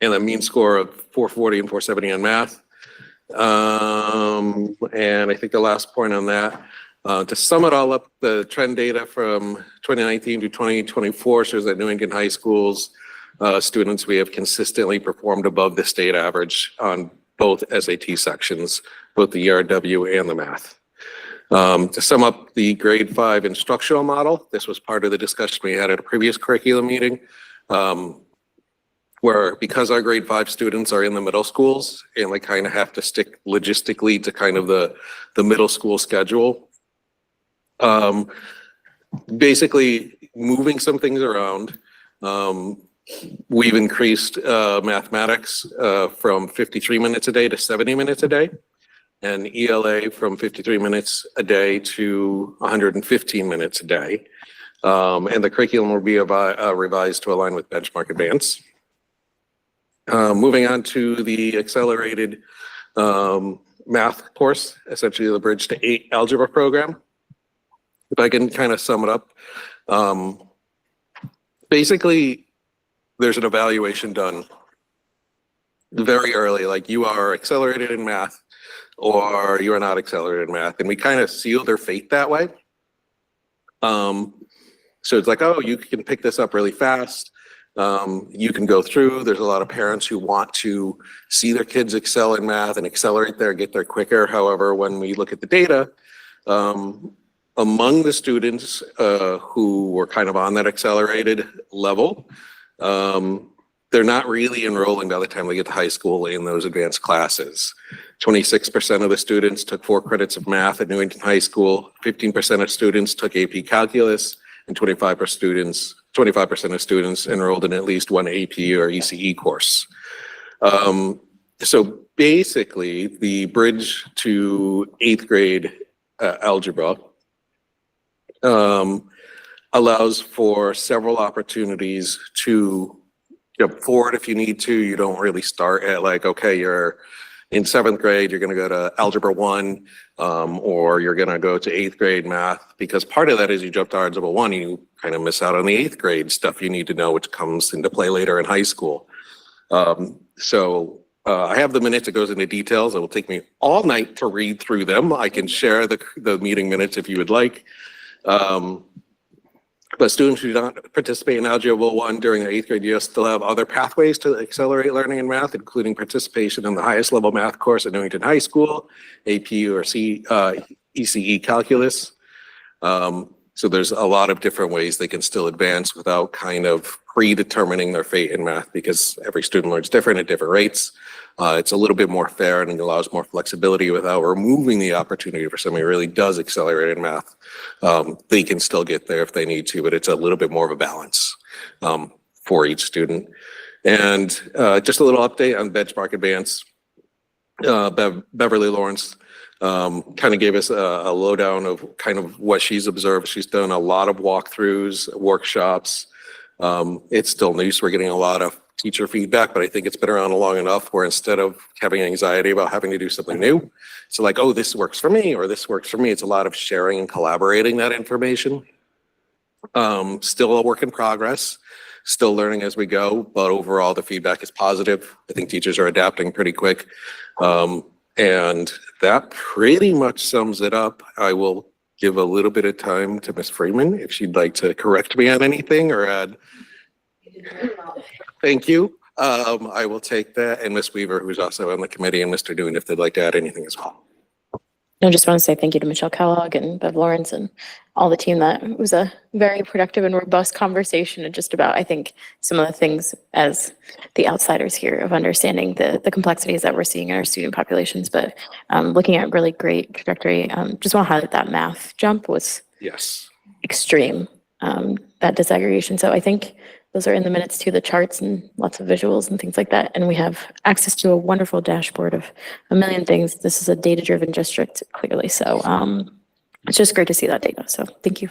and a mean score of 440 and 470 on math. And I think the last point on that, to sum it all up, the trend data from 2019 to 2024 shows that Newington High School's students, we have consistently performed above the state average on both SAT sections, both the ERW and the math. To sum up the grade 5 instructional model, this was part of the discussion we had at a previous curriculum meeting, where because our grade 5 students are in the middle schools and they kind of have to stick logistically to kind of the middle school schedule, basically moving some things around. We've increased mathematics from 53 minutes a day to 70 minutes a day, and ELA from 53 minutes a day to 115 minutes a day. And the curriculum will be revised to align with benchmark advance. Moving on to the accelerated math course, essentially the Bridge to 8 algebra program. If I can kind of sum it up, basically, there's an evaluation done very early, like you are accelerated in math or you are not accelerated in math, and we kind of seal their fate that way. So it's like, oh, you can pick this up really fast. You can go through. There's a lot of parents who want to see their kids excel in math and accelerate there, get there quicker. However, when we look at the data, among the students who were kind of on that accelerated level, they're not really enrolling by the time they get to high school in those advanced classes. 26% of the students took 4 credits of math at Newington High School, 15% of students took AP Calculus, and 25% of students enrolled in at least one AP or ECE course. So basically, the Bridge to 8th grade algebra allows for several opportunities to jump forward if you need to. You don't really start at like, okay, you're in 7th grade, you're gonna go to Algebra 1, or you're gonna go to 8th grade math, because part of that is you jump to Algebra 1, you kind of miss out on the 8th grade stuff you need to know, which comes into play later in high school. I have the minutes, it goes into details. It will take me all night to read through them. I can share the meeting minutes if you would like. But students who do not participate in Algebra 1 during their 8th grade year still have other pathways to accelerate learning in math, including participation in the highest level math course at Newington High School, AP or ECE calculus. So there's a lot of different ways they can still advance without kind of predetermining their fate in math, because every student learns different at different rates. It's a little bit more fair and it allows more flexibility without removing the opportunity for somebody who really does accelerate in math. They can still get there if they need to, but it's a little bit more of a balance for each student. And just a little update on Benchmark Advance. Beverly Lawrence kind of gave us a lowdown of kind of what she's observed. She's done a lot of walkthroughs, workshops. It's still new, so we're getting a lot of teacher feedback, but I think it's been around long enough where instead of having anxiety about having to do something new, it's like, oh, this works for me, or this works for me. It's a lot of sharing and collaborating that information. Still a work in progress, still learning as we go, but overall the feedback is positive. I think teachers are adapting pretty quick. And that pretty much sums it up. I will give a little bit of time to Ms. Freeman if she'd like to correct me on anything or add. Thank you. I will take that. And Ms. Weaver, who's also on the committee, and Mr. Dune, if they'd like to add anything as well. I just want to say thank you to Michelle Kellogg and Bev Lawrence and all the team. That was a very productive and robust conversation, and just about, I think, some of the things as the outsiders here of understanding the complexities that we're seeing in our student populations, but looking at really great trajectory. Just want to highlight that math jump was extreme, that disaggregation. So I think those are in the minutes too, the charts and lots of visuals and things like that. And we have access to a wonderful dashboard of a million things. This is a data-driven district, clearly. So it's just great to see that data. So thank you.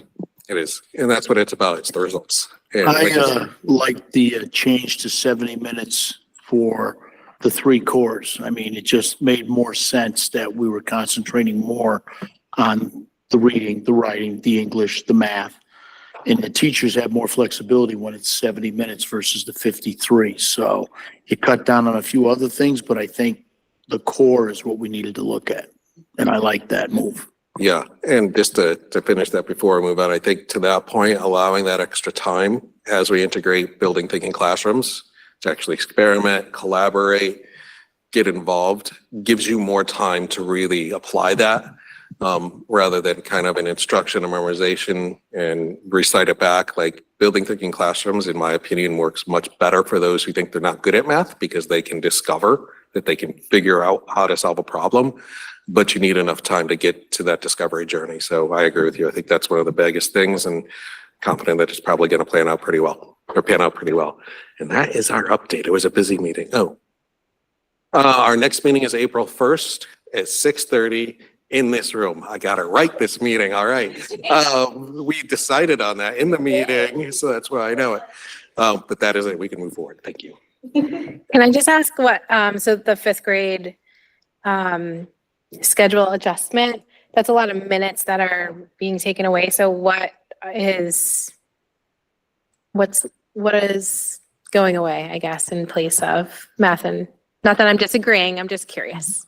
It is. And that's what it's about. It's the results. And I like the change to 70 minutes for the 3 cores. I mean, it just made more sense that we were concentrating more on the reading, the writing, the English, the math. And the teachers have more flexibility when it's 70 minutes versus the 53. So it cut down on a few other things, but I think the core is what we needed to look at. And I like that move. Yeah, and just to finish that before we move on, I think to that point, allowing that extra time as we integrate building thinking classrooms to actually experiment, collaborate, get involved, gives you more time to really apply that. Rather than kind of an instruction or memorization and recite it back. Like building thinking classrooms, in my opinion, works much better for those who think they're not good at math, because they can discover that they can figure out how to solve a problem, but you need enough time to get to that discovery journey. So I agree with you. I think that's one of the biggest things, and confident that it's probably going to pan out pretty well. And that is our update. It was a busy meeting. Our next meeting is April 1st at 6:30. In this room. I got it right this meeting. All right. We decided on that in the meeting, so that's why I know it. But that is it. We can move forward. Thank you. Can I just ask what, so the 5th grade schedule adjustment, that's a lot of minutes that are being taken away. So what is going away, I guess, in place of math? And not that I'm disagreeing, I'm just curious.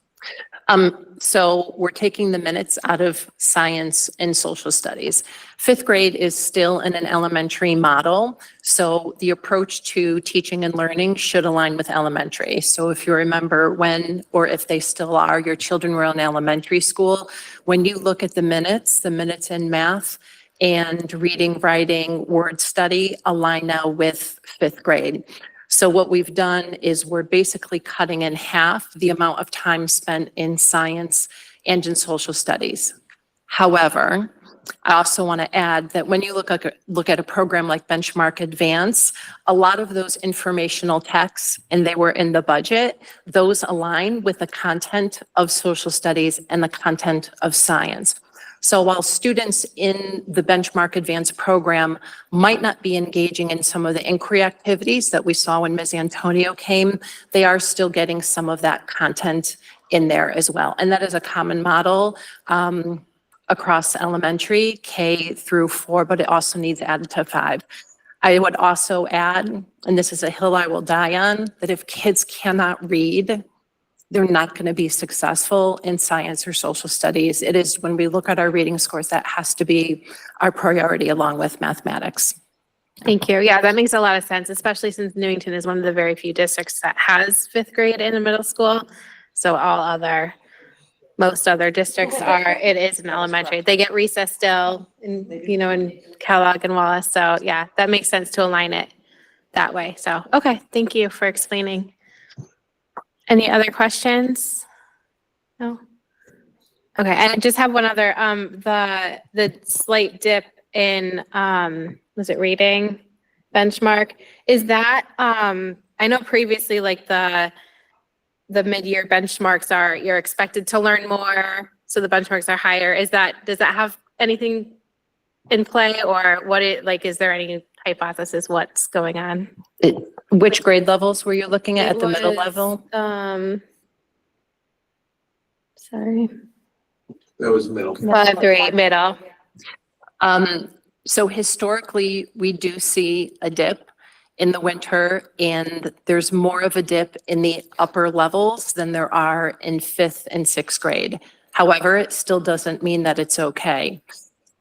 So we're taking the minutes out of science and social studies. 5th grade is still in an elementary model. So the approach to teaching and learning should align with elementary. So if you remember when, or if they still are, your children were in elementary school, when you look at the minutes in math and reading, writing, word study align now with 5th grade. So what we've done is we're basically cutting in half the amount of time spent in science and in social studies. However, I also want to add that when you look at a program like Benchmark Advance, a lot of those informational texts, and they were in the budget, those align with the content of social studies and the content of science. So while students in the Benchmark Advance program might not be engaging in some of the inquiry activities that we saw when Ms. Antonio came, they are still getting some of that content in there as well. And that is a common model across elementary, K through 4, but it also needs added to 5. I would also add, and this is a hill I will die on, that if kids cannot read, they're not going to be successful in science or social studies. It is when we look at our reading scores, that has to be our priority along with mathematics. Thank you. Yeah, that makes a lot of sense, especially since Newington is one of the very few districts that has fifth grade in the middle school. So most other districts it is an elementary. They get recess still in Kellogg and Wallace. So yeah, that makes sense to align it that way. So, okay, thank you for explaining. Any other questions? No? Okay, and I just have one other, the slight dip in, was it reading benchmark? Is that, I know previously like the mid-year benchmarks are, you're expected to learn more, so the benchmarks are higher. Does that have anything in play, or is there any hypothesis what's going on? Which grade levels were you looking at the middle It was, level? Sorry. That was middle. 5-3, middle. So historically, we do see a dip in the winter, and there's more of a dip in the upper levels than there are in 5th and 6th grade. However, it still doesn't mean that it's okay.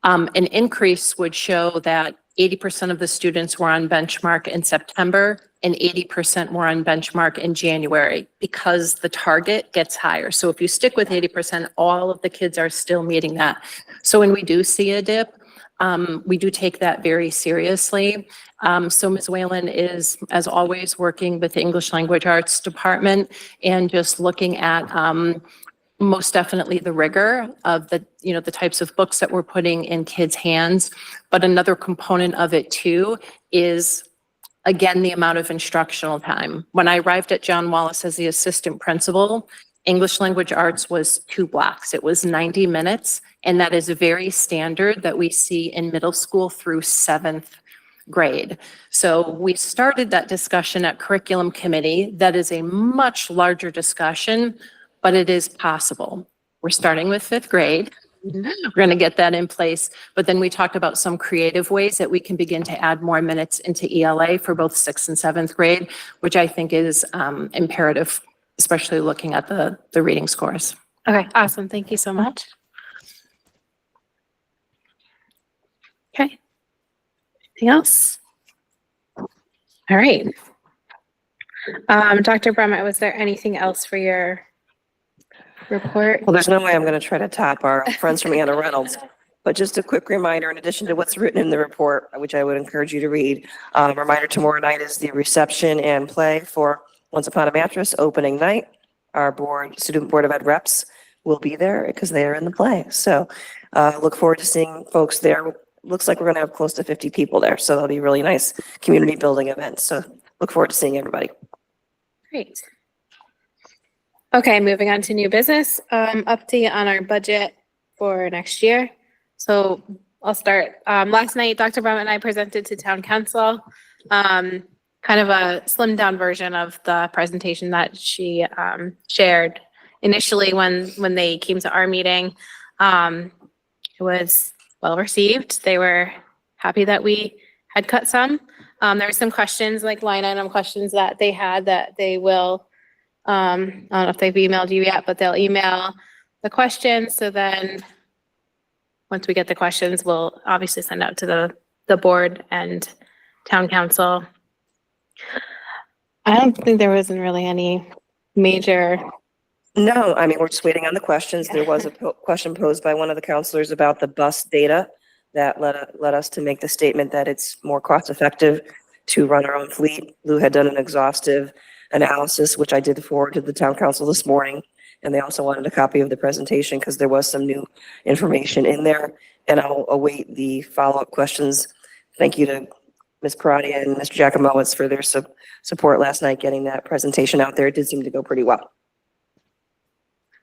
An increase would show that 80% of the students were on benchmark in September and 80% were on benchmark in January because the target gets higher. So if you stick with 80%, all of the kids are still meeting that. So when we do see a dip, we do take that very seriously. So Ms. Whalen is, as always, working with the English Language Arts Department and just looking at most definitely the rigor of the types of books that we're putting in kids' hands. But another component of it too is, again, the amount of instructional time. When I arrived at John Wallace as the assistant principal, English Language Arts was 2 blocks. It was 90 minutes, and that is very standard that we see in middle school through 7th grade. So we started that discussion at curriculum committee. That is a much larger discussion, but it is possible. We're starting with 5th grade. We're going to get that in place. But then we talked about some creative ways that we can begin to add more minutes into ELA for both 6th and 7th grade, which I think is imperative, especially looking at the reading scores. Okay, awesome. Thank you so much. Okay. Anything else? All right. Dr. Brummett, was there anything else for your report? Well, there's no way I'm going to try to top our friends from Anna Reynolds. But just a quick reminder, in addition to what's written in the report, which I would encourage you to read, reminder tomorrow night is the reception and play for Once Upon a Mattress opening night. Our student board of ed reps will be there because they are in the play. So look forward to seeing folks there. Looks like we're going to have close to 50 people there. So that'll be a really nice community building event. So look forward to seeing everybody. Great. Okay, moving on to new business. Update on our budget for next year. So I'll start. Last night, Dr. Brummett and I presented to town council, kind of a slimmed down version of the presentation that she shared initially when they came to our meeting. It was well received. They were happy that we had cut some. There were some questions, like line item questions that they had that they will, I don't know if they've emailed you yet, but they'll email the questions. So then once we get the questions, we'll obviously send out to the board and town council. I don't think there wasn't really any major. No, I mean, we're just waiting on the questions. There was a question posed by one of the counselors about the bus data that led us to make the statement that it's more cost effective to run our own fleet. Lou had done an exhaustive analysis, which I did forward to the town council this morning. And they also wanted a copy of the presentation because there was some new information in there. And I'll await the follow-up questions. Thank you to Ms. Parati and Mr. Giacomowitz for their support last night, getting that presentation out there. It did seem to go pretty well.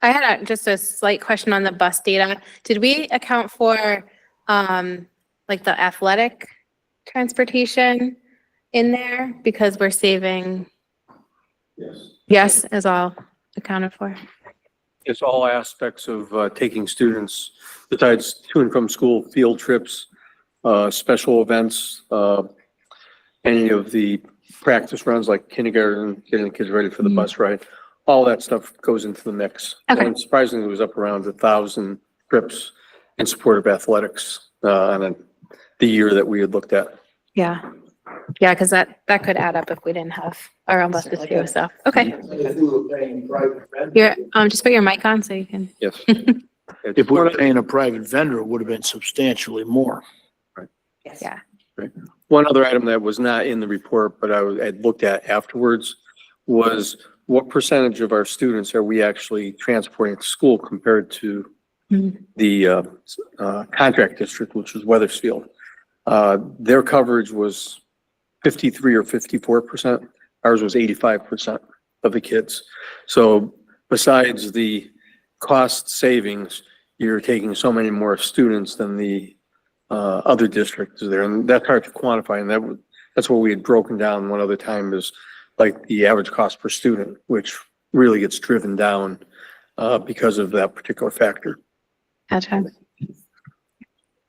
I had just a slight question on the bus data. Did we account for like the athletic transportation in there? Because we're saving. Yes, is all accounted for. It's all aspects of taking students besides to and from school, field trips, special events, any of the practice runs like kindergarten, getting the kids ready for the bus ride. all that stuff goes into the mix. Okay. And surprisingly, it was up around 1,000 trips in support of athletics, the year that we had looked at. Yeah. Yeah, because that could add up if we didn't have our own buses too, so, okay. You're, just put your mic on so you can. Yes. If we were paying a private vendor, it would have been substantially more. Yeah. One other item that was not in the report, but I'd looked at afterwards was what percentage of our students are we actually transporting to school compared to the contract district, which was Weathersfield. Their coverage was 53 or 54%. Ours was 85% of the kids. So besides the cost savings, you're taking so many more students than the other districts there. And that's hard to quantify. And that's what we had broken down one other time is like the average cost per student, which really gets driven down because of that particular factor. Gotcha.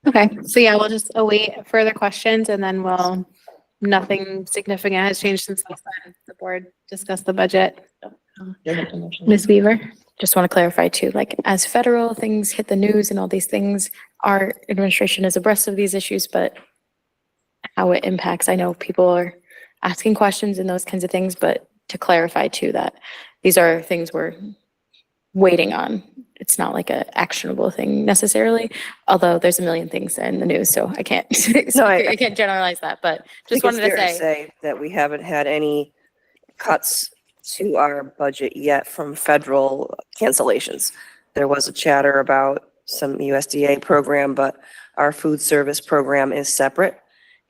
Okay, so yeah, we'll just await further questions and then nothing significant has changed since last time the board discussed the budget. Ms. Weaver? Just want to clarify too, like as federal things hit the news and all these things, our administration is abreast of these issues, but how it impacts, I know people are asking questions and those kinds of things, but to clarify too that these are things we're waiting on. It's not like a actionable thing necessarily, although there's a million things in the news, so I can't, I can't generalize that, but just wanted to say. That we haven't had any cuts to our budget yet from federal cancellations. There was a chatter about some USDA program, but our food service program is separate.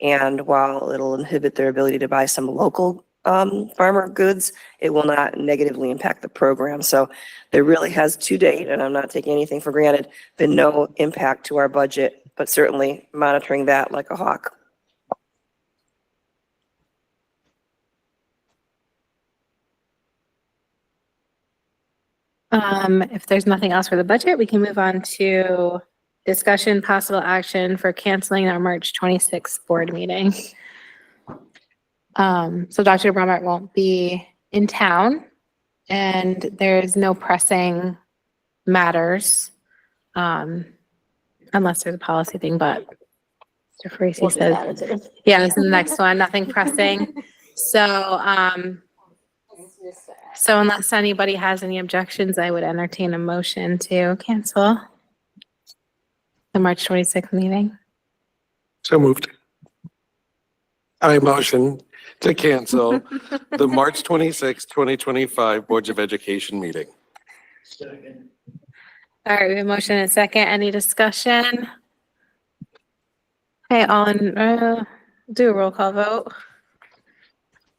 And while it'll inhibit their ability to buy some local farmer goods, it will not negatively impact the program. So there really has to date, and I'm not taking anything for granted, been no impact to our budget, but certainly monitoring that like a hawk. If there's nothing else for the budget, we can move on to discussion, possible action for canceling our March 26th board meeting. So Dr. Brumert won't be in town and there's no pressing matters, unless there's a policy thing, but Mr. Faraci says, yeah, this is the next one, nothing pressing. So unless anybody has any objections, I would entertain a motion to cancel the March 26th meeting. So moved. I motion to cancel the March 26, 2025 Boards of Education meeting. All right, we have a motion and a second. Any discussion? Okay, do a roll call vote.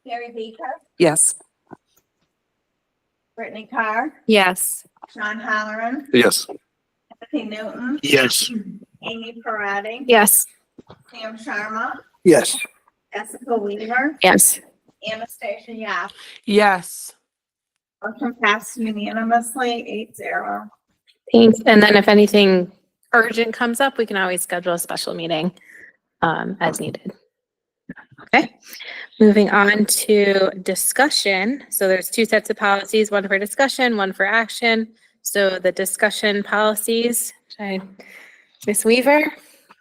Mary Baker, Yes. Brittany Carr, Yes. Sean Halloran, Yes. Timothy Newton, Yes. Amy Parati, Yes. Sam Sharma, Yes. Jessica Weaver, Yes. Anastasia Yap. Yes. Motion passed unanimously, 8-0. Thanks. And then if anything urgent comes up, we can always schedule a special meeting as needed. Okay, moving on to discussion. So there's two sets of policies, one for discussion, one for action. So the discussion policies, Ms. Weaver,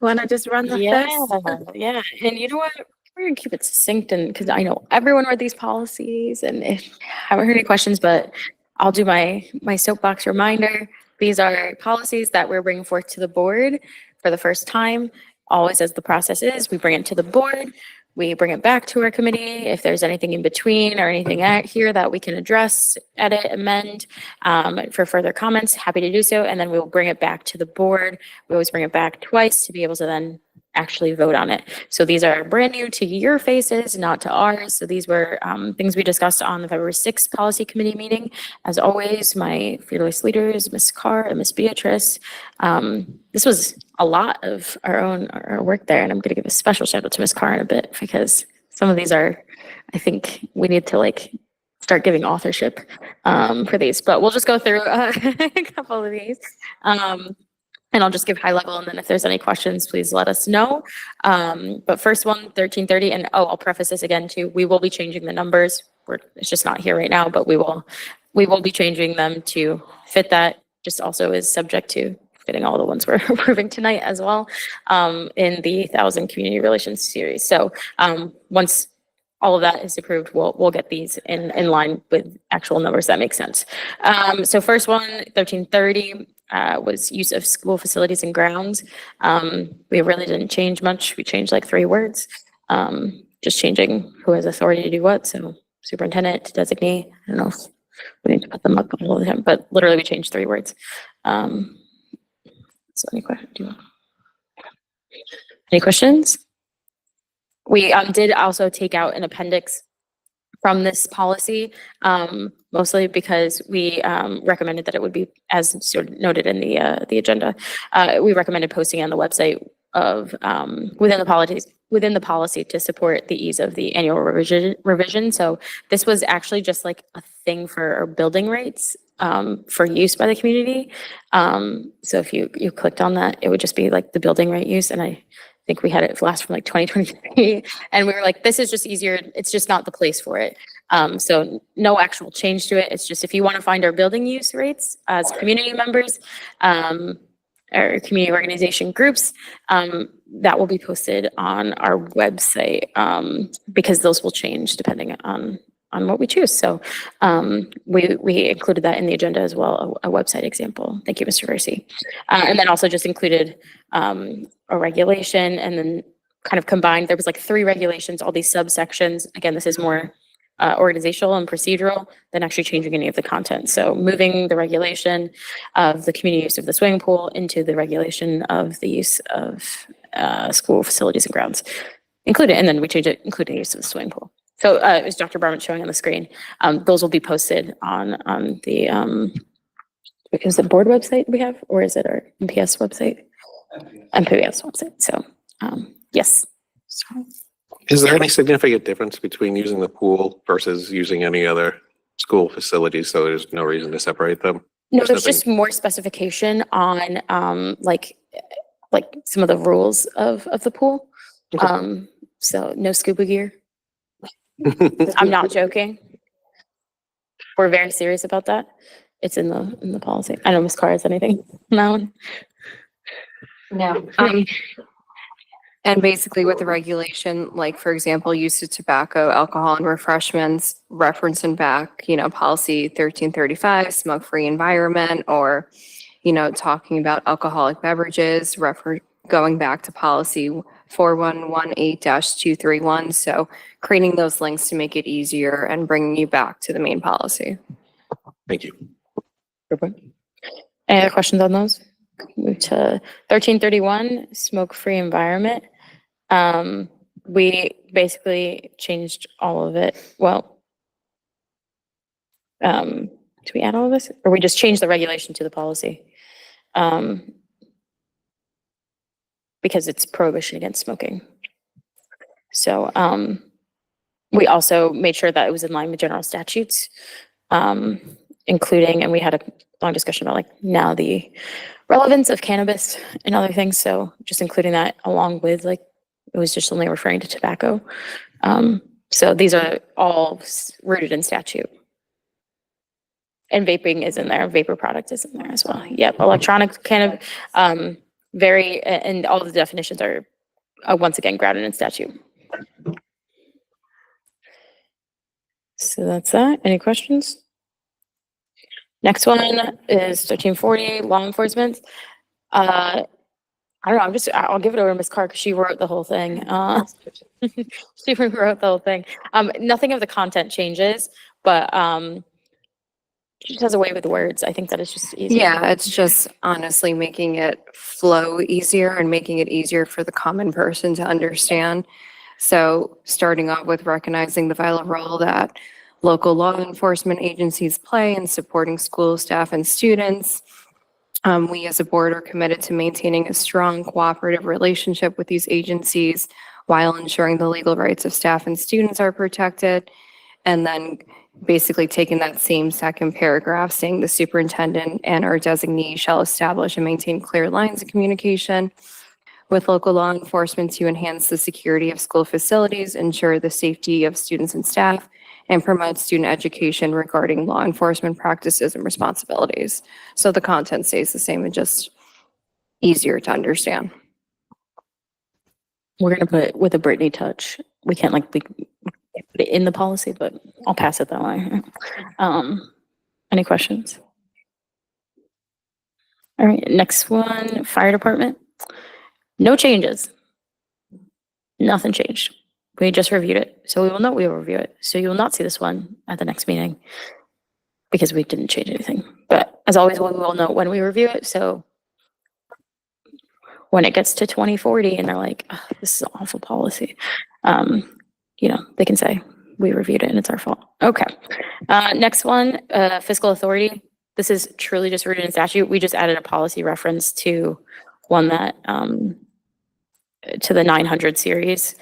want to just run the Yeah, list? yeah. And you know what? We're gonna keep it succinct and because I know everyone read these policies and if haven't heard any questions, but I'll do my soapbox reminder. These are policies that we're bringing forth to the board for the first time. Always as the process is, we bring it to the board. We bring it back to our committee. If there's anything in between or anything out here that we can address, edit, amend for further comments, happy to do so. And then we will bring it back to the board. We always bring it back twice to be able to then actually vote on it. So these are brand new to your faces, not to ours. So these were things we discussed on the February 6th policy committee meeting. As always, my fearless leaders, Ms. Carr and Ms. Beatrice. This was a lot of our work there. And I'm going to give a special shout out to Ms. Carr in a bit because some of these are, I think we need to start giving authorship for these, but we'll just go through a couple of these. And I'll just give high level and then if there's any questions, please let us know. But first one, 1330, and I'll preface this again too. We will be changing the numbers. It's just not here right now, but we will we will be changing them to fit that, just also is subject to fitting all the ones we're approving tonight as well, in the 1,000 Community Relations series. So, once all of that is approved, we'll get these in line with actual numbers that make sense. So first one, 1330, was use of school facilities and grounds. We really didn't change much. We changed like 3 words, just changing who has authority to do what. So superintendent to designate. I don't know if we need to put them up all the time, but literally we changed 3 words. So any questions? Any questions? We did also take out an appendix from this policy, mostly because we recommended that it would be, as sort of noted in the agenda, we recommended posting on the website of within the policy to support the ease of the annual revision. So this was actually just like a thing for our building rates for use by the community. So if you clicked on that, it would just be like the building rate use, and I think we had it last from like 2023, and we were like, this is just easier. It's just not the place for it. So no actual change to it. It's just if you want to find our building use rates as community members or community organization groups, that will be posted on our website because those will change depending on what we choose. So we included that in the agenda as well, a website example. Thank you, Mr. Versi. And then also just included a regulation, and then kind of combined, there was like 3 regulations, all these subsections. Again, this is more organizational and procedural than actually changing any of the content. So moving the regulation of the community use of the swimming pool into the regulation of the use of school facilities and grounds included, and then we changed it, including use of the swimming pool. So as Dr. Barnett showing on the screen, those will be posted on the, is it board website we have, or is it our NPS website? NPS website. So yes. Is there any significant difference between using the pool versus using any other school facilities? So there's no reason to separate them? No, there's just more specification on like some of the rules of the pool. Okay. So no scuba gear. I'm not joking. We're very serious about that. It's in the policy. I know Ms. Carr has anything on that one. No. And basically with the regulation, like for example, use of tobacco, alcohol, and refreshments, referencing back, policy 1335, smoke-free environment, or, talking about alcoholic beverages, going back to policy 4118-231. So creating those links to make it easier and bringing you back to the main policy. Thank you. Any other questions on those? Move to 1331, smoke-free environment. We basically changed all of it. Well, do we add all of this, or we just changed the regulation to the policy? Because it's prohibition against smoking. So we also made sure that it was in line with general statutes, including, and we had a long discussion about like now the relevance of cannabis and other things. So just including that along with like, it was just only referring to tobacco. So these are all rooted in statute. And vaping is in there, vapor product is in there as well. Yep, electronic cannabis, and all the definitions are once again grounded in statute. So that's that. Any questions? Next one is 1340, law enforcement. I don't know, I'll give it over to Ms. Carr because she wrote the whole thing. She wrote the whole thing. Nothing of the content changes, but she just has a way with words. I think that is just easier. Yeah, it's just honestly making it flow easier and making it easier for the common person to understand. So starting off with recognizing the vital role that local law enforcement agencies play in supporting school staff and students. We as a board are committed to maintaining a strong cooperative relationship with these agencies while ensuring the legal rights of staff and students are protected. And then basically taking that same second paragraph saying the superintendent and our designee shall establish and maintain clear lines of communication with local law enforcement to enhance the security of school facilities, ensure the safety of students and staff, and promote student education regarding law enforcement practices and responsibilities. So the content stays the same and just easier to understand. We're gonna put with a Brittany touch. We can't like put it in the policy, but I'll pass it that way. Any questions? All right, next one, fire department. No changes. Nothing changed. We just reviewed it, so we will know we will review it. So you will not see this one at the next meeting because we didn't change anything. But as always, we will know when we review it. So when it gets to 2040 and they're like, "Ugh, this is an awful policy," you know, they can say, we reviewed it and it's our fault. Okay. Next one, fiscal authority. This is truly just rooted in statute. We just added a policy reference to one that, to the 900 series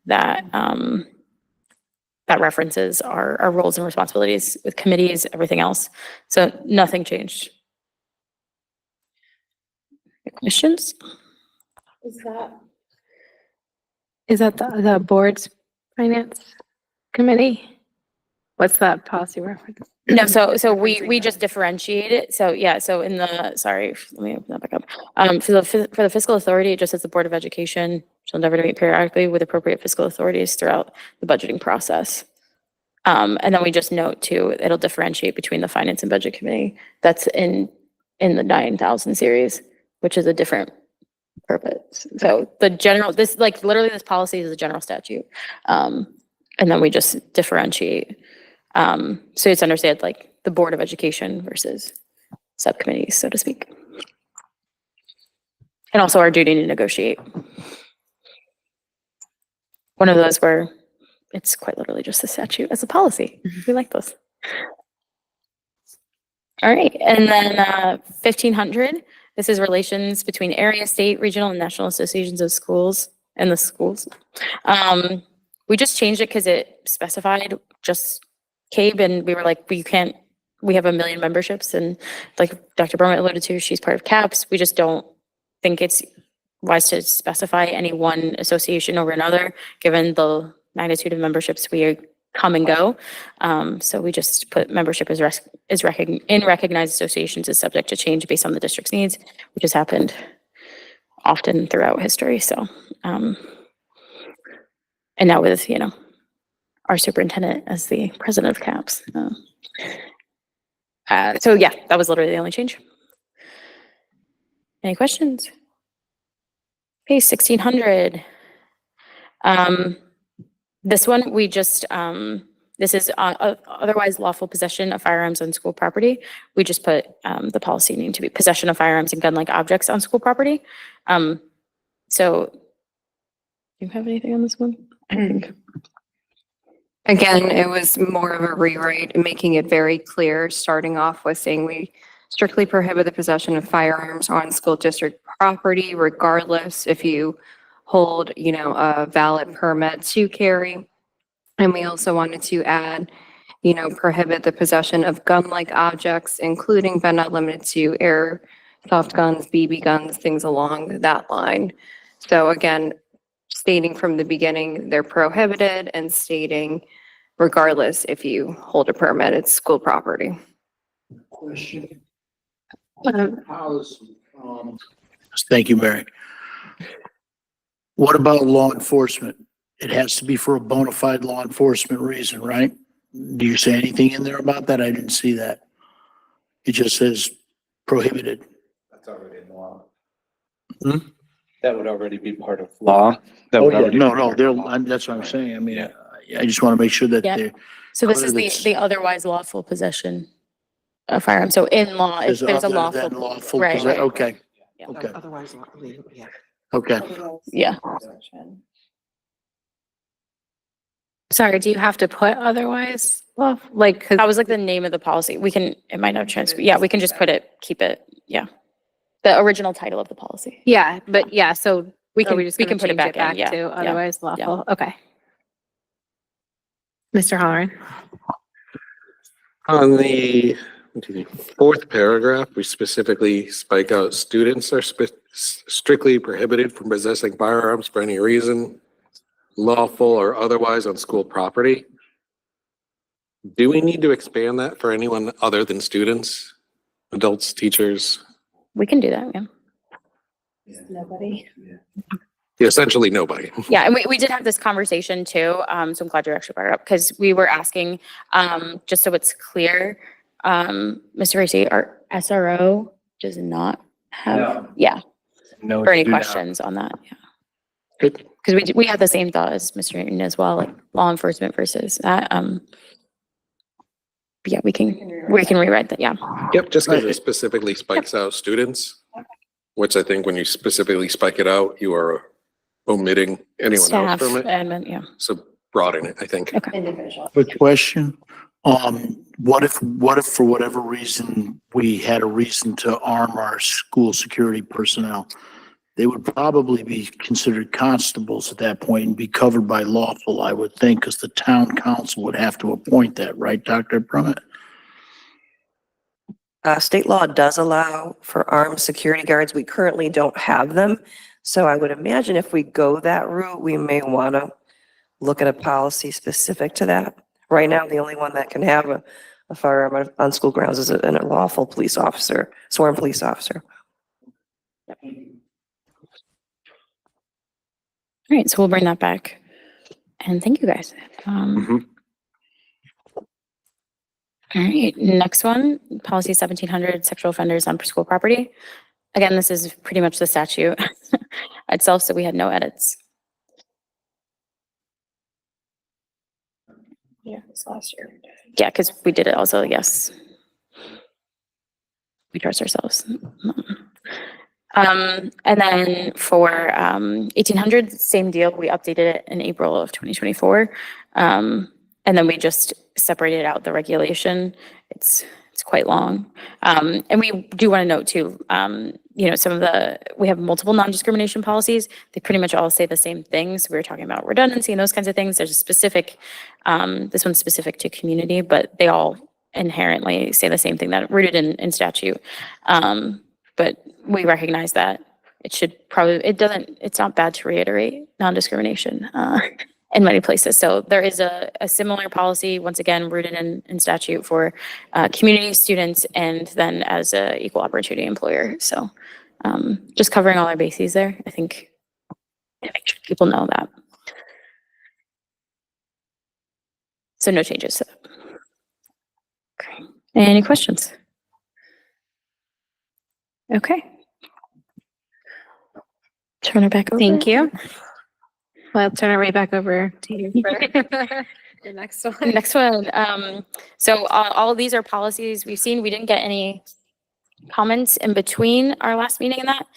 that, that references our roles and responsibilities with committees, everything else. So nothing changed. Questions? Is that the board's finance committee? What's that policy reference? No, so we just differentiate it. So yeah, so in the, sorry, let me open that back up. For the fiscal authority, it just says the Board of Education shall endeavor to meet periodically with appropriate fiscal authorities throughout the budgeting process. And then we just note too, it'll differentiate between the finance and budget committee. That's in the 9,000 series, which is a different purpose. So the general, this like literally this policy is a general statute. And then we just differentiate. So it's understood like the Board of Education versus subcommittees, so to speak. And also our duty to negotiate. One of those where it's quite literally just a statute as a policy. We like those. All right, and then 1500, this is relations between area, state, regional, and national associations of schools and the schools. We just changed it because it specified just CABE, and we were like, we have 1 million memberships, and like Dr. Brummett alluded to, she's part of CAPS. We just don't think it's wise to specify any one association over another, given the magnitude of memberships we come and go. So we just put membership in recognized associations is subject to change based on the district's needs, which has happened often throughout history. So, and now with, you know, our superintendent as the president of CAPS. So yeah, that was literally the only change. Any questions? Okay, 1600. This one, we just, this is otherwise lawful possession of firearms on school property. We just put the policy name to be possession of firearms and gun-like objects on school property. So, do you have anything on this one? I think. Again, it was more of a rewrite, making it very clear, starting off with saying we strictly prohibit the possession of firearms on school district property, regardless if you hold, you know, a valid permit to carry. And we also wanted to add, you know, prohibit the possession of gun-like objects, including but not limited to airsoft guns, BB guns, things along that line. So again, stating from the beginning, they're prohibited, and stating regardless if you hold a permit, it's school property. Question. Thank you, Mary. What about law enforcement? It has to be for a bona fide law enforcement reason, right? Do you say anything in there about that? I didn't see that. It just says prohibited. That's already in law. Hmm? That would already be part of law. That Oh, would yeah, already no, be no, part of law. that's what I'm saying. I mean, I just want to make sure that Yeah. they're. So this is That's- the otherwise lawful possession of firearms. So in law, if Is there's a other than lawful, lawful right, possession. right. Okay, Yeah. okay, Otherwise, yeah. okay. Yeah. Sorry, do you have to put otherwise? Well, like, That was like the name of the policy. We can, it might not transfer. Yeah, we can just put it, keep it. Yeah. The original title of the policy. yeah, but yeah, so We are can, we just we gonna can put it change back in. Yeah. to yeah. otherwise lawful? Okay. Mr. Halloran? On the fourth paragraph, we specifically spike out students are strictly prohibited from possessing firearms for any reason, lawful or otherwise on school property. Do we need to expand that for anyone other than students, adults, teachers? We can do that, yeah. Nobody. Essentially nobody. Yeah, and we did have this conversation too, so I'm glad you actually brought it up, because we were asking, just so it's clear, Mr. Racy, our SRO does not have, No. yeah, No, for any do not. questions on that, yeah. Good. Because we had the same thought as Mr. Newton as well, like law enforcement versus that, yeah, we can rewrite that, yeah. Yep, just because it specifically spikes out students, which I think when you specifically spike it out, you are omitting anyone else Staff, from it. admin, yeah. So broaden it, I think. Quick question. What if for whatever reason, we had a reason to arm our school security personnel? They would probably be considered constables at that point and be covered by lawful, I would think, because the town council would have to appoint that, right, Dr. Brummett? State law does allow for armed security guards. We currently don't have them. So I would imagine if we go that route, we may want to look at a policy specific to that. Right now, the only one that can have a firearm on school grounds is a lawful police officer, sworn police officer. All right, so we'll bring that back. And thank you guys. All right, next one, policy 1700, sexual offenders on school property. Again, this is pretty much the statute itself, so we had no edits. Yeah, it's last year. Yeah, because we did it also, yes. We trust ourselves. And then for 1800, same deal. We updated it in April of 2024. And then we just separated out the regulation. It's quite long. And we do want to note too, you know, we have multiple non-discrimination policies. They pretty much all say the same things. We were talking about redundancy and those kinds of things. There's a specific, this one's specific to community, but they all inherently say the same thing, that rooted in statute. But we recognize that it should probably, it's not bad to reiterate non-discrimination in many places. So there is a similar policy, once again, rooted in statute for community students and then as a equal opportunity employer. So just covering all our bases there, I think, to make sure people know that. So no changes to that. Okay. Any questions? Okay. Turn it back over. Thank you. Well, I'll turn it right back over to you for the next one. Next one. So all of these are policies we've seen. We didn't get any comments in between our last meeting and that.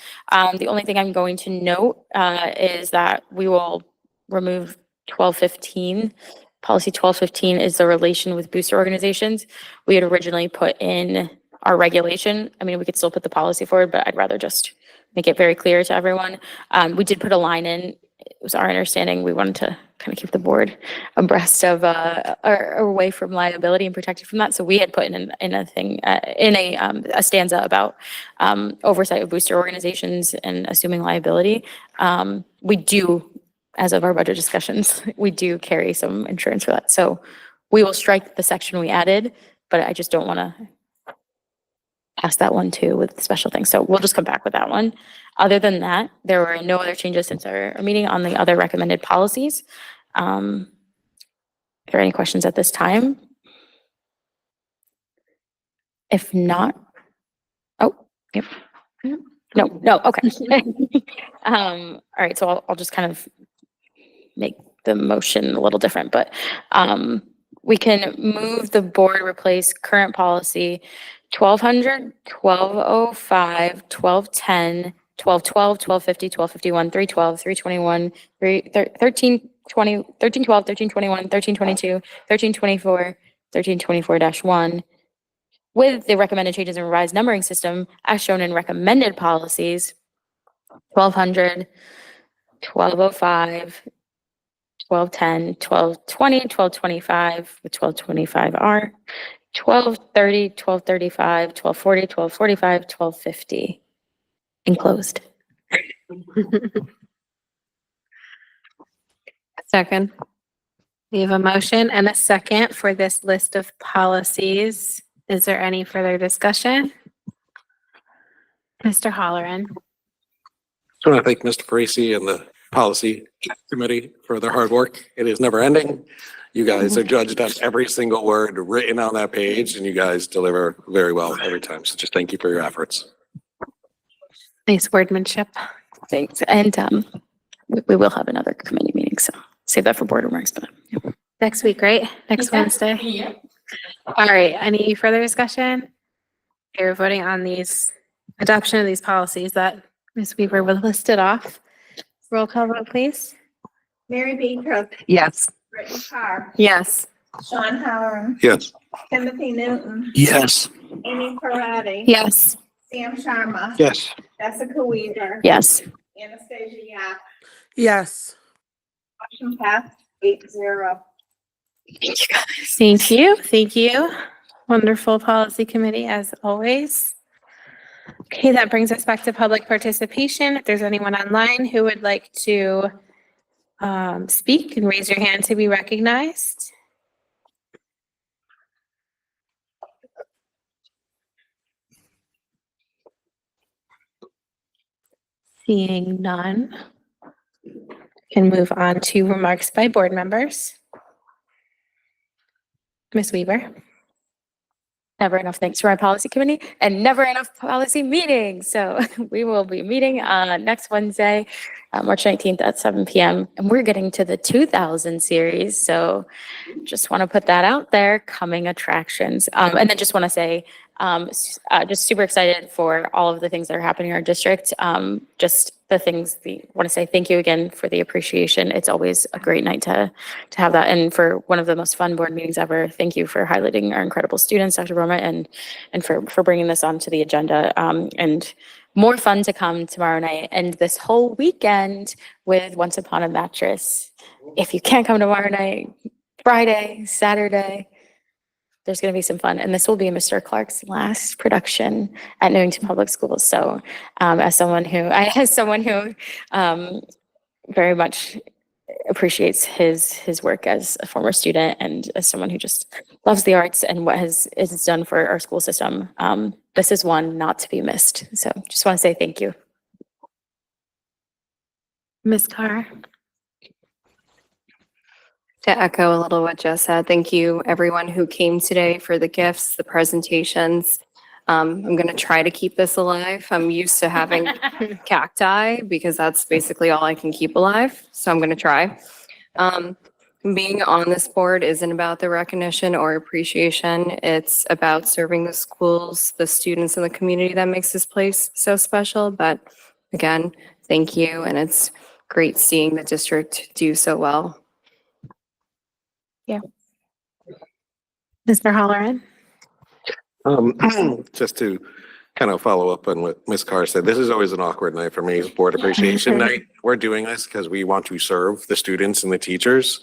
The only thing I'm going to note is that we will remove 1215. Policy 1215 is the relation with booster organizations. We had originally put in our regulation. I mean, we could still put the policy forward, but I'd rather just make it very clear to everyone. We did put a line in. It was our understanding we wanted to kind of keep the board abreast of or away from liability and protected from that. So we had put in a thing in a stanza about oversight of booster organizations and assuming liability. We do, as of our budget discussions, we do carry some insurance for that. So we will strike the section we added, but I just don't want to pass that one too with special things. So we'll just come back with that one. Other than that, there were no other changes since our meeting on the other recommended policies. Are there any questions at this time? If not, oh, yep. No, okay. All right, so I'll just kind of make the motion a little different, but we can move the board replace current policy 1200, 1205, 1210, 1212, 1250, 1251, 312, 321, 1320, 1312, 1321, 1322, 1324, 1324-1 with the recommended changes in revised numbering system as shown in recommended policies 1200, 1205, 1210, 1220, 1225 with 1225R, 1230, 1235, 1240, 1245, 1250 enclosed. Second. We have a motion and a second for this list of policies. Is there any further discussion? Mr. Holleran. Just want to thank Mr. Parisi and the policy committee for their hard work. It is never ending. You guys are judged on every single word written on that page, and you guys deliver very well every time. So just thank you for your efforts. Nice wordmanship. Thanks. And we will have another committee meeting, so save that for board remarks. But Next week, right? Next Wednesday. Yeah. All right, any further discussion? You're voting on these, adoption of these policies that Ms. Weaver was listed off. Roll call vote, please. Mary Beatrice, Yes. Brittany Carr, yes. Sean Halloran, Yes. Timothy Newton, Yes. Amy Parati. Yes. Sam Sharma. Yes. Jessica Weaver. Yes. Anastasia Yap. Yes. Motion passed 8-0. Thank you. Thank you. Wonderful policy committee as always. Okay, that brings us back to public participation. If there's anyone online who would like to speak, and raise your hand to be recognized. Seeing none, can move on to remarks by board members. Ms. Weaver. Never enough thanks for my policy committee and never enough policy meetings. So we will be meeting next Wednesday, March 19th at 7 p.m. And we're getting to the 2000 series. So just want to put that out there, coming attractions. And then just want to say, just super excited for all of the things that are happening in our district. Just the things, want to say thank you again for the appreciation. It's always a great night to have that. And for one of the most fun board meetings ever, thank you for highlighting our incredible students, Dr. Broma, and for bringing this onto the agenda. And more fun to come tomorrow night and this whole weekend with Once Upon a Mattress. If you can't come tomorrow night, Friday, Saturday, there's going to be some fun. And this will be Mr. Clark's last production at Newington Public Schools. So as someone who very much appreciates his work as a former student and as someone who just loves the arts and what is done for our school system, this is one not to be missed. So just want to say thank you. Ms. Carr. To echo a little what Jess said, thank you everyone who came today for the gifts, the presentations. I'm going to try to keep this alive. I'm used to having cacti because that's basically all I can keep alive. So I'm going to try. Being on this board isn't about the recognition or appreciation. It's about serving the schools, the students, and the community that makes this place so special. But again, thank you. And it's great seeing the district do so well. Yeah. Mr. Holleran. Just to kind of follow up on what Ms. Carr said, this is always an awkward night for me, Board Appreciation Night. We're doing this because we want to serve the students and the teachers.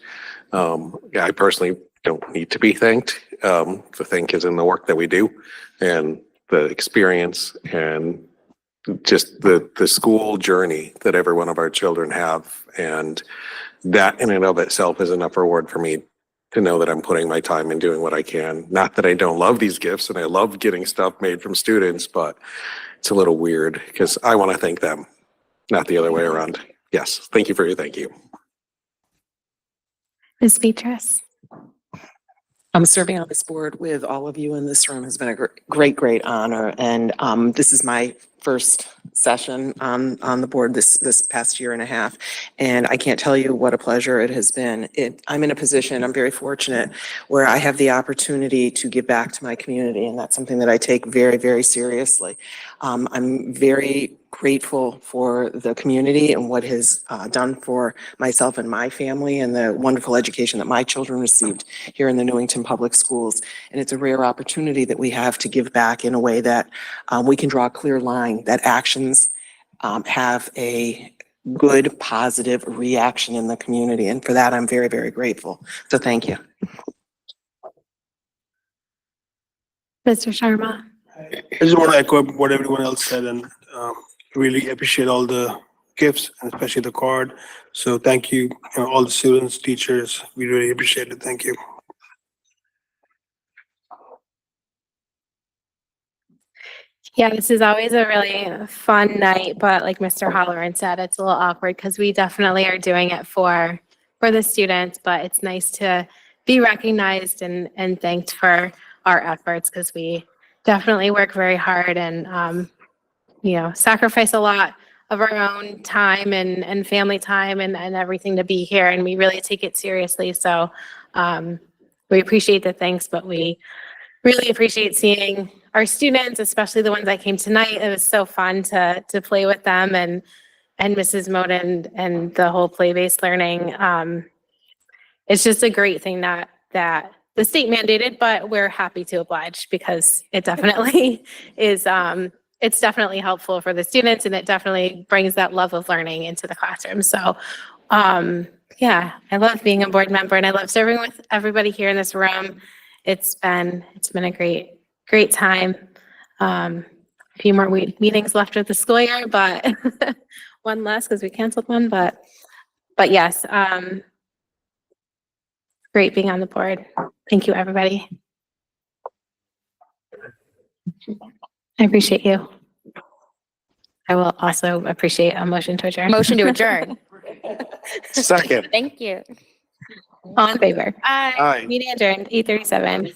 I personally don't need to be thanked. The thank is in the work that we do and the experience and just the school journey that every one of our children have. And that in and of itself is enough reward for me to know that I'm putting my time and doing what I can. Not that I don't love these gifts and I love getting stuff made from students, but it's a little weird because I want to thank them, not the other way around. Yes, thank you for your thank you. Ms. Beatrice. Serving on this board with all of you in this room has been a great honor. And this is my first session on the board this past year and a half. And I can't tell you what a pleasure it has been. I'm in a position, I'm very fortunate, where I have the opportunity to give back to my community. And that's something that I take very, very seriously. I'm very grateful for the community and what has done for myself and my family and the wonderful education that my children received here in the Newington Public Schools. And it's a rare opportunity that we have to give back in a way that we can draw a clear line, that actions have a good, positive reaction in the community. And for that, I'm very, very grateful. So thank you. Mr. Sharma. I just want to echo what everyone else said and really appreciate all the gifts and especially the card. So thank you, all the students, teachers. We really appreciate it. Thank you. Yeah, this is always a really fun night, but like Mr. Holloran said, it's a little awkward because we definitely are doing it for the students, but it's nice to be recognized and thanked for our efforts because we definitely work very hard and sacrifice a lot of our own time and family time and everything to be here, and we really take it seriously. So we appreciate the thanks, but we really appreciate seeing our students, especially the ones that came tonight. It was so fun to play with them and Mrs. Moden and the whole play-based learning. It's just a great thing that the state mandated, but we're happy to oblige because it definitely is. It's definitely helpful for the students, and it definitely brings that love of learning into the classroom. So, yeah, I love being a board member, and I love serving with everybody here in this room. It's been a great time. A few more meetings left of the school year, but one less because we canceled one. But yes, great being on the board. Thank you, everybody. I appreciate you. I will also appreciate a motion to adjourn. Motion to adjourn. Second. Thank you. All in favor? Aye. Meeting adjourned, 8:37.